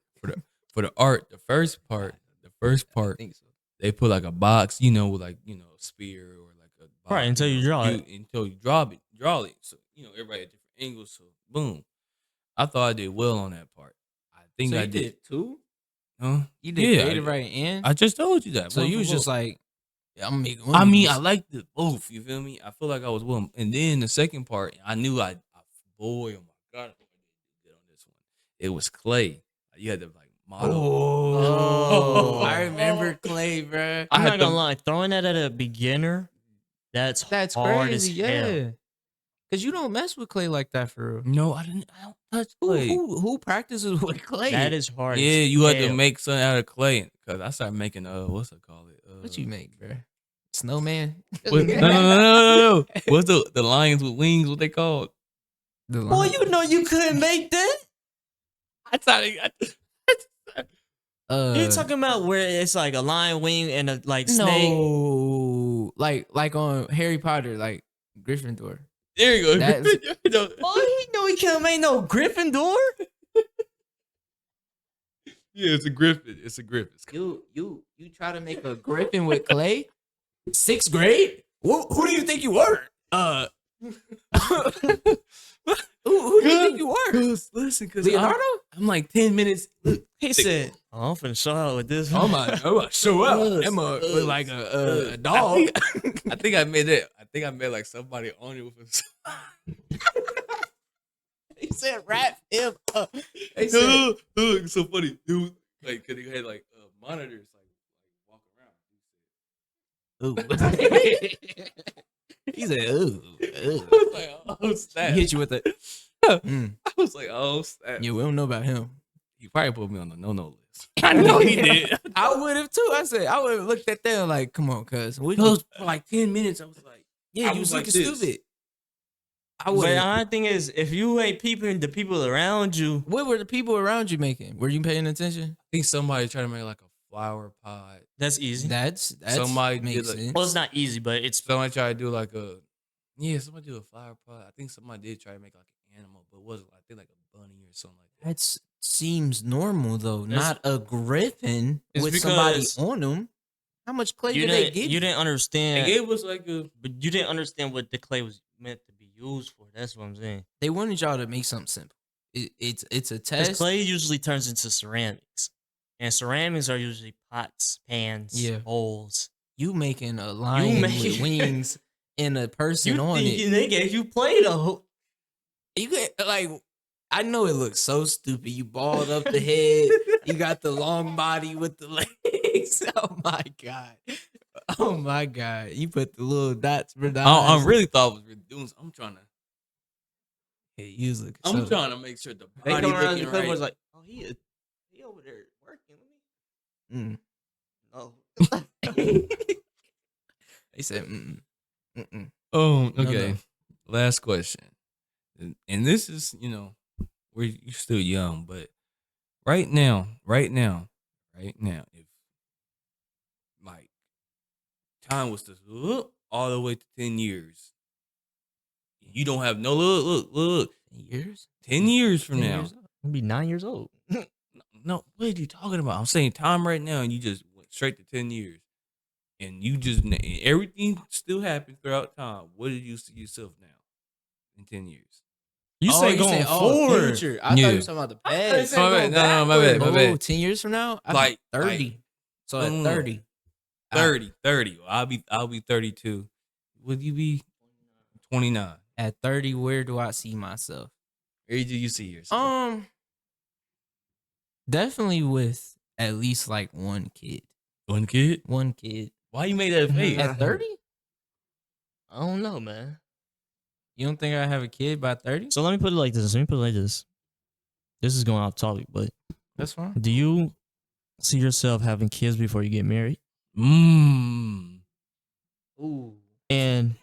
the first part, I think so. they put like a box, with like a spear or like a box, Right, until you draw it. until you draw it. So everybody at different angles. So boom, I thought I did well on that part. I think So I you did. two? Huh? You did Yeah, creative writing and? I just told you that. So one you for was just both. like, yeah, I'm making one I of mean, these. I liked the both. You feel me? I feel like I was willing. And then the second part, I knew boy, oh my god, I think I did good on this one. It was clay. You had to like model. Oh, I remember Clay, bro. I'm had not gonna to- lie, throwing that at a beginner, that's That's hard crazy, as hell. yeah. Cause you don't mess with clay like that for real. No, I didn't. I don't touch clay. Who practices with clay? That is hard. Yeah, as you had to hell. make something out of clay. Cause I started making what's it called? What you make, bro? Snowman. No. What's the lions with wings? What they called? The Boy, line. you know you couldn't make that. I thought. You're talking about where it's like a lion wing and a like snake. no, like on Harry Potter, like Gryffindor. There you go. That's- No. Oh, he know he can't make no Gryffindor. Yeah, it's a griffin. It's a griffin. It's You try to make a griffin with clay? 6th grade? Who do you think you were? Who do you think you were? Listen, cause Leonardo? I'm like 10 minutes. He said, "Oh, I'm finna show out with this." Oh my! Show up. Emma look like a dog. I think I made it. I think I made like somebody on it with a. He said, "Wrap him up." They said, Look, so funny, dude. Like, cause he had like monitors, like walk around. "Ooh." He said, "Ooh." I was like, oh He snap! hit you with it. Mm. I was like, oh snap! Yeah, we don't know about him. He probably put me on the no list. I know he did. I would have too. I said I would have looked at them like, "Come on, cuz." Those for like 10 minutes, I was like, Yeah, I you was was like looking this. stupid. I But would. the only thing is, if you ain't peeping the people around you, What were the people around you making? Were you paying attention? I think somebody tried to make like a flower pot. that's easy. That's Somebody makes did, like- sense. Well, it's not easy, but it's Somebody tried to do like somebody do a flower pot. I think somebody did try to make like an animal, but it wasn't. I think like a bunny or something like that. That seems normal though, It's- not a griffin it's with somebody because on them. How much clay you did they didn't give you didn't They understand. gave us like But you didn't understand what the clay was meant to be used for. That's what I'm saying. They wanted y'all to make something simple. It's a Because test. clay usually turns into ceramics, and ceramics are usually pots, pans, Yeah. bowls. You making a lion with making- wings and a person You on thinking it. they gave you Play-Doh? You get like, I know it looks so stupid. You balled up the head. You got the long body with the legs. Oh my god. Oh my God. You put the little dots for the I eyes. really thought it was doing. I'm trying to. Yeah, you was looking I'm so- trying to make sure the They body come around the looking club right. was like, oh, he over there working. Mm. Oh, They said, mm-mm. Mm-mm. Oh, No, okay. no. Last question, and this is you're still young, but right now, if like time was to all the way to 10 years, you don't have no look 10 years? 10 years from 10 now. years old? I'll be 9 years old. No, what are you talking about? I'm saying time right now, and you just went straight to 10 years, and you just everything still happened throughout time. What do you see yourself now in 10 years? You Oh, say going oh, forward. future. I thought Yeah. you were talking about the I thought you past. said My going bad. No, my bad. backward. My bad. 10 years from now? I'm Like 30. So at Mm. 30. 30. Well, I'll be 32. Would you be 29? At 30, where do I see myself? Where do you see yourself? Definitely with at least like one kid. One kid? One kid. Why you made that face? At 30? I don't know, man. You don't think I have a kid by 30? So let me put it like this. This is going off topic, but That's fine. do you see yourself having kids before you get married? Ooh. And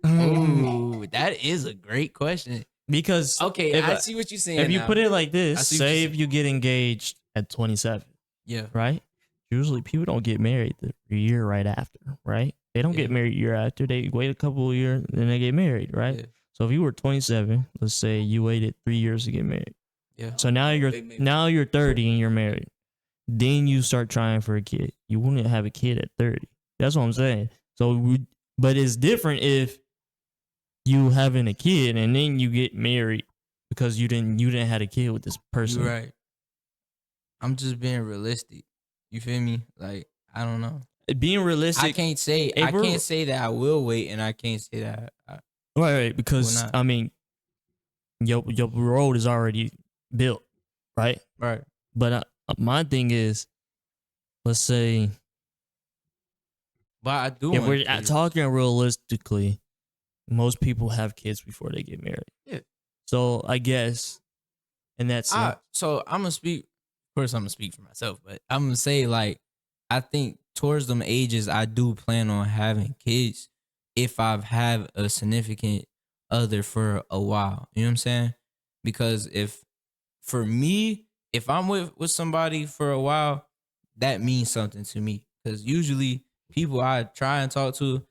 Ooh, that is a great question. because Okay, if I see what you're saying. if you now. put it like I this, see what say you're if you get engaged at 27, Yeah. right? Usually people don't get married the year right after, right? They don't Yeah. get married year after. They wait a couple of years, then they get married, right? Yeah. So if you were 27, let's say you waited 3 years to get married. Yeah. So now you're 30 and you're married. Then you start trying for a kid. You wouldn't have a kid at 30. That's what I'm saying. But it's different if you having a kid and then you get married because you didn't have a kid with this person. You're right. I'm just being realistic. You feel me? Like, I don't know. Being realistic, I can't say that I will wait, and I can't say that. right? Because not. I mean, your road is already built, right? Right. But my thing is, let's say But I do. if want we're kids. talking realistically, most people have kids before they get married. Yeah. So I guess, and that's So I'm gonna speak. Of course, I'm gonna speak for myself, but I'm gonna say like I think towards them ages, I do plan on having kids if I've had a significant other for a while. You know what I'm saying? Because for me, if I'm with somebody for a while, that means something to me. Because usually people I try and talk to,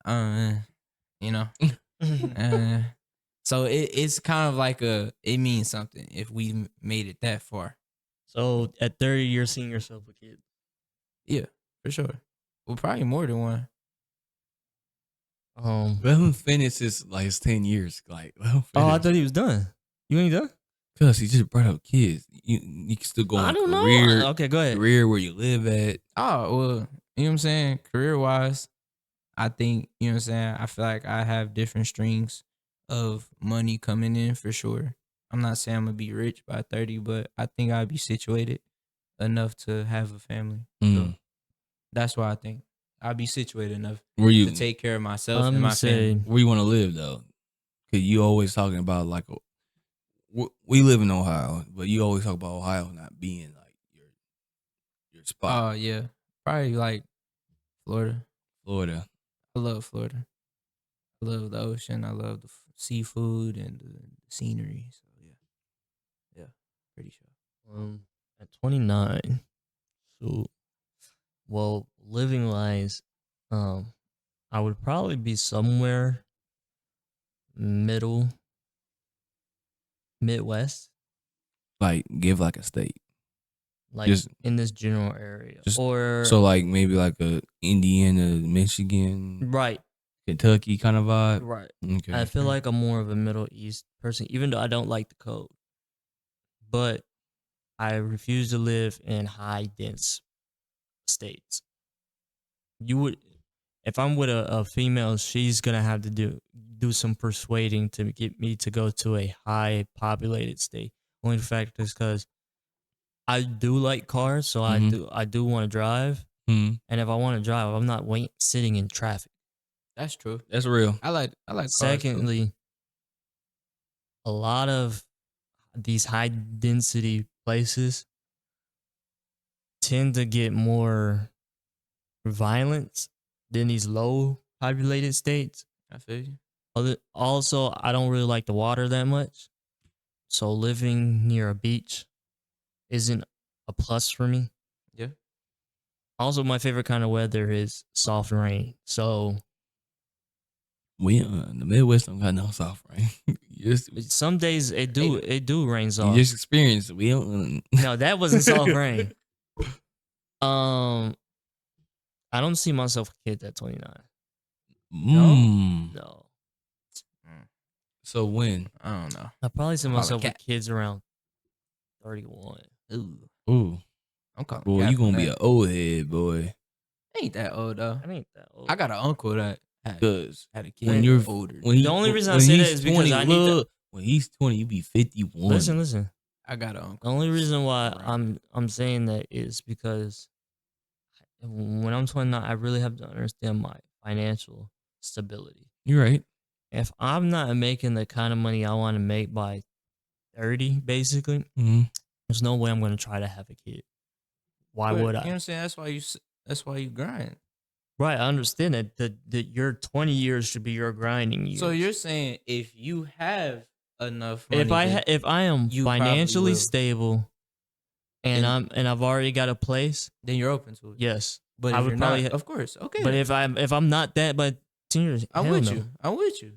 you know. So it's kind of like it means something if we made it that far. so at 30, you're seeing yourself a kid. Yeah, for sure. Well, probably more than one. Let him finish his 10 years. Like, let him Oh, I finish. thought he was done. You ain't done? Because he just brought up kids. You can still go I on don't career, know. Okay, go ahead. career where you live at. Oh, well, you know what I'm saying? Career wise, I think, you know what I'm saying? I feel like I have different strings of money coming in for sure. I'm not saying I'm going to be rich by 30, but I think I'll be situated enough to have a family. So that's why I think I'll be situated enough Where you to take care of myself I'm and my gonna say family. where you want to live though? Because you always talking about we live in Ohio, but you always talk about Ohio not being like your spot. Oh, yeah. Probably like Florida. Florida. I love Florida. I love the ocean. I love the seafood and the scenery. So yeah, pretty sure. at 29, so well, living wise, I would probably be somewhere Midwest, Like give like a state. like Just- in this general area, just- or So like maybe like a Indiana, Michigan, right, Kentucky kind of vibe. right. Okay. I feel like I'm more of a Middle East person, even though I don't like the cold. But I refuse to live in high dense states. You would, if I'm with a female, she's gonna have to do some persuading to get me to go to a high populated state. Only fact is because I do like cars, so Mhm. I do want to drive. Mhm. And if I want to drive, I'm not sitting in traffic. That's true. That's real. I like cars too. Secondly, a lot of these high density places tend to get more violence than these low populated states. I feel you. Also, I don't really like the water that much. So living near a beach isn't a plus for me. Yeah. Also, my favorite kind of weather is soft rain. So We in the Midwest don't got no soft rain. some days it do rain You soft. just experienced it. We don't. No, that wasn't soft rain. I don't see myself a kid at 29. No. So when? I don't know. I probably see Call a myself with cat. kids around 31. Ooh, Ooh, I'm calling. boy, cat you on gonna be that. an old head, boy. Ain't that old though. I ain't that old. I got an uncle that Cause had a kid when you're older. when The only reason I when say that he's is because 20, I need to- look, when he's 20, you be 51. Listen. I got an The uncle. only reason why Right. I'm saying that is because when I'm 29, I really have to understand my financial stability. You're right. If I'm not making the kind of money I want to make by 30, basically, Mm-hmm. there's no way I'm going to try to have a kid. Why But, would You know I? what I'm saying? That's why you grind. Right, I understand that your 20 years should be your grinding years. So you're saying if you have enough money, if I am you probably financially will. stable and I've already got a place, then you're open to it. yes. But I if would you're probably not, of course, okay. But if I'm not that by 10 years, I'm hell with no. you. I'm with you.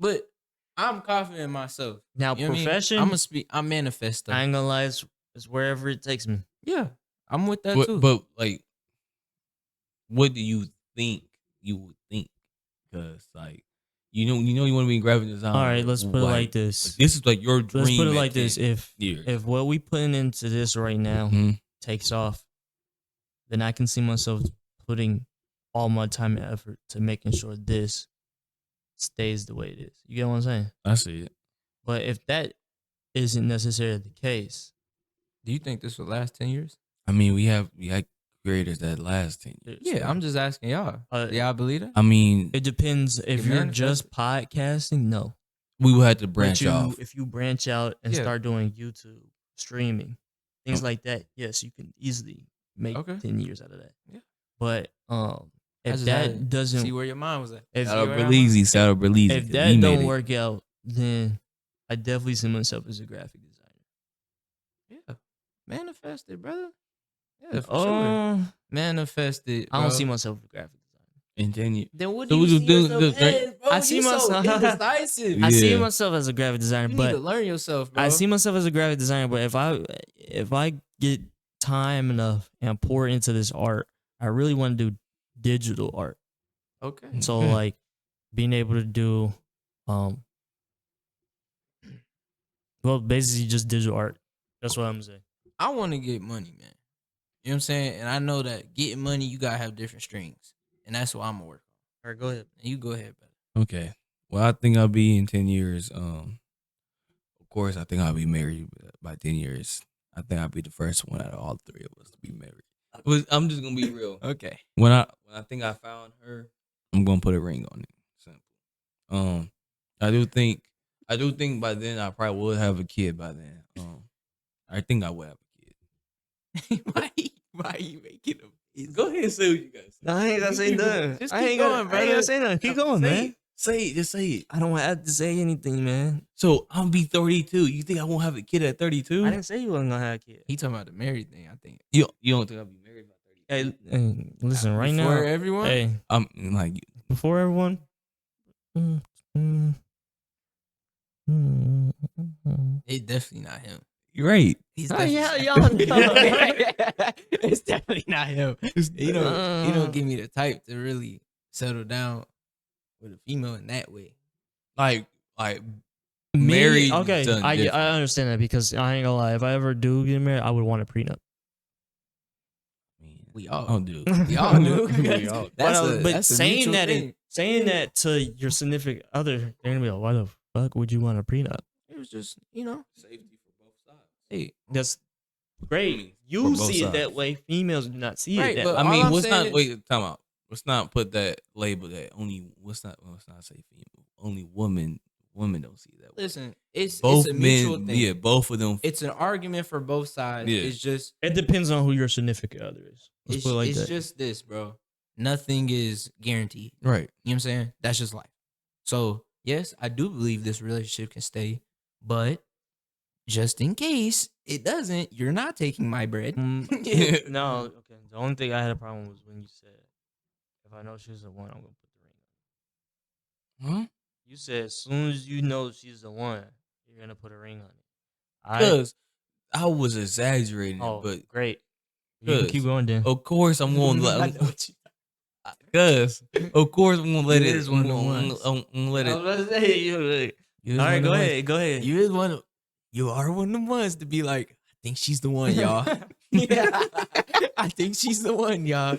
But I'm confident in myself. Now You know what I mean? profession, I'm gonna speak. I manifest stuff. I ain't gonna lie, it's wherever it takes me. Yeah, I'm with that too. But like, what do you think you would think? Because like, you want to be in graphic design. All right, let's put it like this. This is like your dream. Let's put it at like this: 10 years. if what we putting into this right now Mhm. takes off, then I can see myself putting all my time and effort to making sure this stays the way it is. You get what I'm saying? I see it. But if that isn't necessarily the case, do you think this will last 10 years? I mean, we had creators that last 10 years. Yeah, I'm just asking y'all. Do y'all believe that? I mean, it depends. If You you're manifest just it. podcasting, no. we will have to But branch off. if you branch out and Yeah. start doing YouTube streaming, things Okay. like that, yes, you can easily make Okay. 10 years out of that. Yeah. But I if just that had to doesn't see where your mind was at. if, Shout out where I'm Belize. Shout out Belize. if 'cause that he made don't it. work out, then I definitely see myself as a graphic designer. Yeah, manifest it, brother. Yeah, for sure. Oh, Manifest it. I don't bro. see myself as a graphic designer. in 10 years. Then what So do what you you see do- yourself do- as, bro? I see You so myself- indecisive. I see Yeah. myself as a graphic designer, You but need to learn yourself, bro. I see myself as a graphic designer, but if I get time enough and pour into this art, I really want to do digital art. Okay. And so Okay. like being able to do well, basically just digital art. That's what I'm saying. I want to get money, man. You know what I'm saying? And I know that getting money, you gotta have different strings, and that's what I'm gonna work on. All right, go ahead. And you go ahead, brother. Okay. Well, I think I'll be in 10 years. Of course, I think I'll be married by 10 years. I think I'll be the first one out of all three of us to be married. But I'm just gonna be real. Okay. When I think I found her, I'm gonna put a ring on it. Simple. I do think by then I probably will have a kid by then. I think I will have a kid. Why you making them? Go ahead and say what you guys. No, I ain't gonna say nothing. Just I keep ain't going, gonna, I ain't brother. gonna say nothing. Keep going, man. Say it. Just say it. I don't have to say anything, man. So I'm be 32. You think I won't have a kid at 32? I didn't say you wasn't gonna have a kid. He talking about the married thing. I think. You don't think I'll be married by 32? Hey, listen, right now. For everyone. Hey, I'm like, before everyone. It's definitely not him. you're right. He's Oh, definitely yeah, y'all know. It's definitely not him. He don't give me the type to really settle down with a female in that way. Like Me? married. Okay, done I different. understand that because I ain't gonna lie. If I ever do get married, I would want a prenup. We all Oh, dude. We all do. We all do. But saying mutual that, thing. saying that to your significant other, they're gonna be like, "Why the fuck would you want a prenup?" It was just, Safety for both sides. hey, That's great. You both see it sides. that way. Females do not see Right, it that but way. I all mean, I'm let's saying not is- wait. Time out. Let's not put that label that only. Let's not say female. Only women. Women don't see it that way. Listen, it's Both a mutual men. thing. Yeah, both of them. It's an argument for both sides. Yeah. It's just It depends on who your significant other is. Let's it's, put it like it's that. just this, bro. Nothing is guaranteed. Right. You know what I'm saying? That's just life. So yes, I do believe this relationship can stay, but just in case it doesn't, you're not taking my bread. Mm, no, okay. The only thing I had a problem was when you said, "If I know she's the one, I'm gonna put the ring on." Huh? You said as soon as you know she's the one, you're gonna put a ring on it. Because I was exaggerating, Oh, but great. You can keep 'cause going then. of course I'm going to I let. know what you- Because of course I'm gonna let You it. is one of the I'm ones. gonna let I it. was about to say, you. You is All right, one go of the ahead. Go ahead. You is one of you are one of the ones to be like, I think she's the one, y'all. I think she's the one, y'all.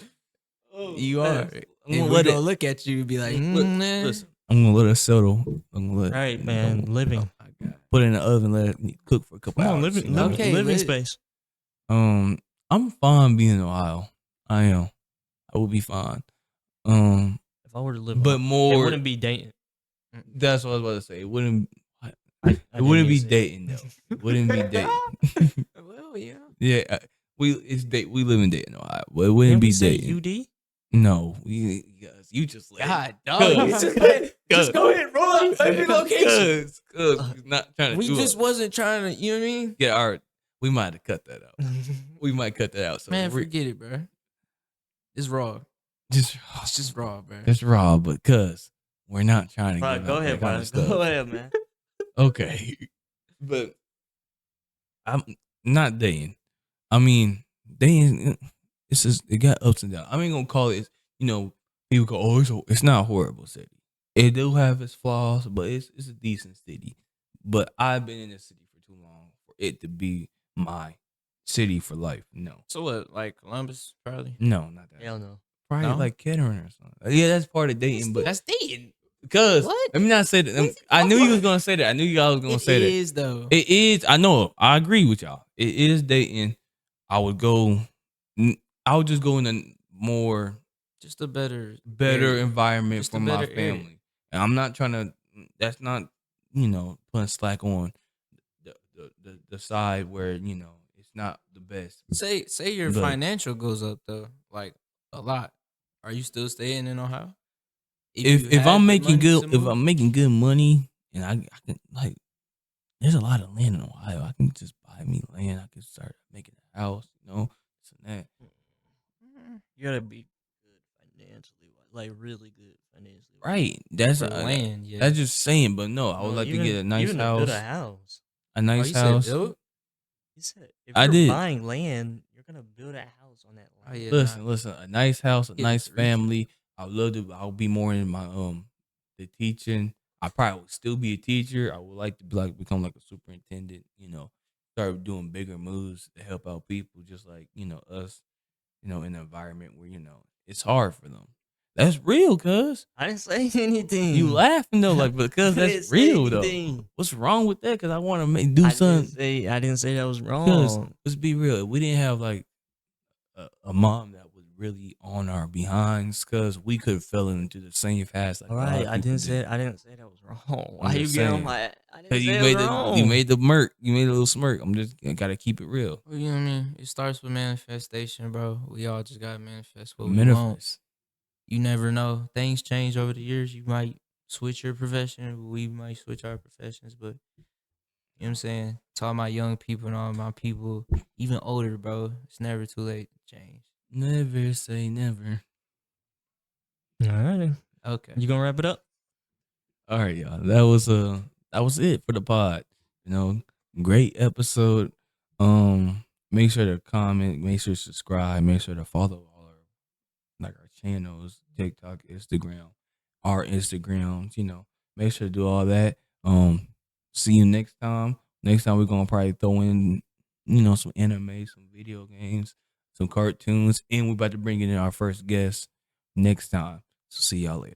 You are. I'm And gonna we let gonna it. look at you and be like, Listen, I'm gonna let it settle. I'm gonna let it. Right, man. Living. my God. Put it in the oven, let it cook for a couple Come on, hours. living, you know? living, Okay, living lit. space. I'm fine being in Ohio. I am. I will be fine. If I were to live, But it more. wouldn't be dating. That's what I was about to say. It wouldn't. I It didn't wouldn't be mean to say dating though. It wouldn't be dating. Well, yeah. Yeah, it's date. We live in Dayton, Ohio, but it Didn't wouldn't we be say dating. UD? No, you just let God, it. dog. Cuz. Just go ahead and roll out every location. Cuz he's not trying to We do just it. wasn't trying to, you know what I mean? Yeah, all right. We might have cut that out. We might cut that out. So Man, we're forget it, bro. It's raw. just It's just raw, bro. it's raw, but cuz we're not trying to Bro, give go out ahead, that kind bro. of stuff. Go ahead, man. Okay. But I'm not dating. I mean, dating it's just it got ups and downs. I ain't gonna call it, people go, oh, it's not a horrible city. It do have its flaws, but it's a decent city. But I've been in this city for too long for it to be my city for life. No. So what, like Columbus, probably? No, not that. Hell no. Probably No? like Kettering or something. Yeah, that's part of dating, but That's dating. because What? let me not say that. What is he I knew talking you was about? gonna say that. I knew y'all was gonna say that. It is, though. It is. I know. I agree with y'all. It is dating. I would go. I would just go in a more Just a better better environment Just for a my better area. family. And I'm not trying to. That's not putting slack on the side where it's not the best. Say your But- financial goes up though, like a lot. Are you still staying in Ohio? you If had I'm the making money good, to if move? I'm making good money, and I can there's a lot of land in Ohio. I can just buy me land. I can start making a house. This and that. You gotta be good financially, like really good financially. Right. That's For land, yeah. That's just saying, but no, I would No, like even- to get a nice even to house. build a house. A Oh, nice you house. said build? He said, if I you're did. buying land, you're gonna build a house on that Oh, land. yeah. Listen. A nice house, a Getting nice rich. family. I would love to. I'll be more in my the teaching. I probably would still be a teacher. I would like to become like a superintendent. Start doing bigger moves to help out people, just like us. In an environment where it's hard for them. That's real, cuz. I didn't say anything. You laughing though, like because I didn't that's say real though. anything. What's wrong with that? Cause I want to do I something. didn't say that was Because wrong. let's be real, if we didn't have like a mom that was really on our behinds, cause we could have fell into the same fast. Like All a lot right, of I people didn't do. say that was wrong. Why I'm you just getting saying. my? I didn't Cause say you it made was the wrong. you made the smirk. You made a little smirk. I gotta keep it real. Well, you know what I mean? It starts with manifestation, bro. We all just gotta manifest what we want. Manifest. You never know. Things change over the years. You might switch your profession. We might switch our professions, but you know what I'm saying? To all my young people and all my people, even older, bro, it's never too late to change. Never say never. All right, then. Okay. You gonna wrap it up? All right, y'all. That was it for the pod. Great episode. Make sure to comment, make sure to subscribe, make sure to follow all our channels, TikTok, Instagram, our Instagrams, make sure to do all that. See you next time. Next time we're gonna probably throw in, some anime, some video games, some cartoons, and we're about to bring in our first guest next time. So see y'all later.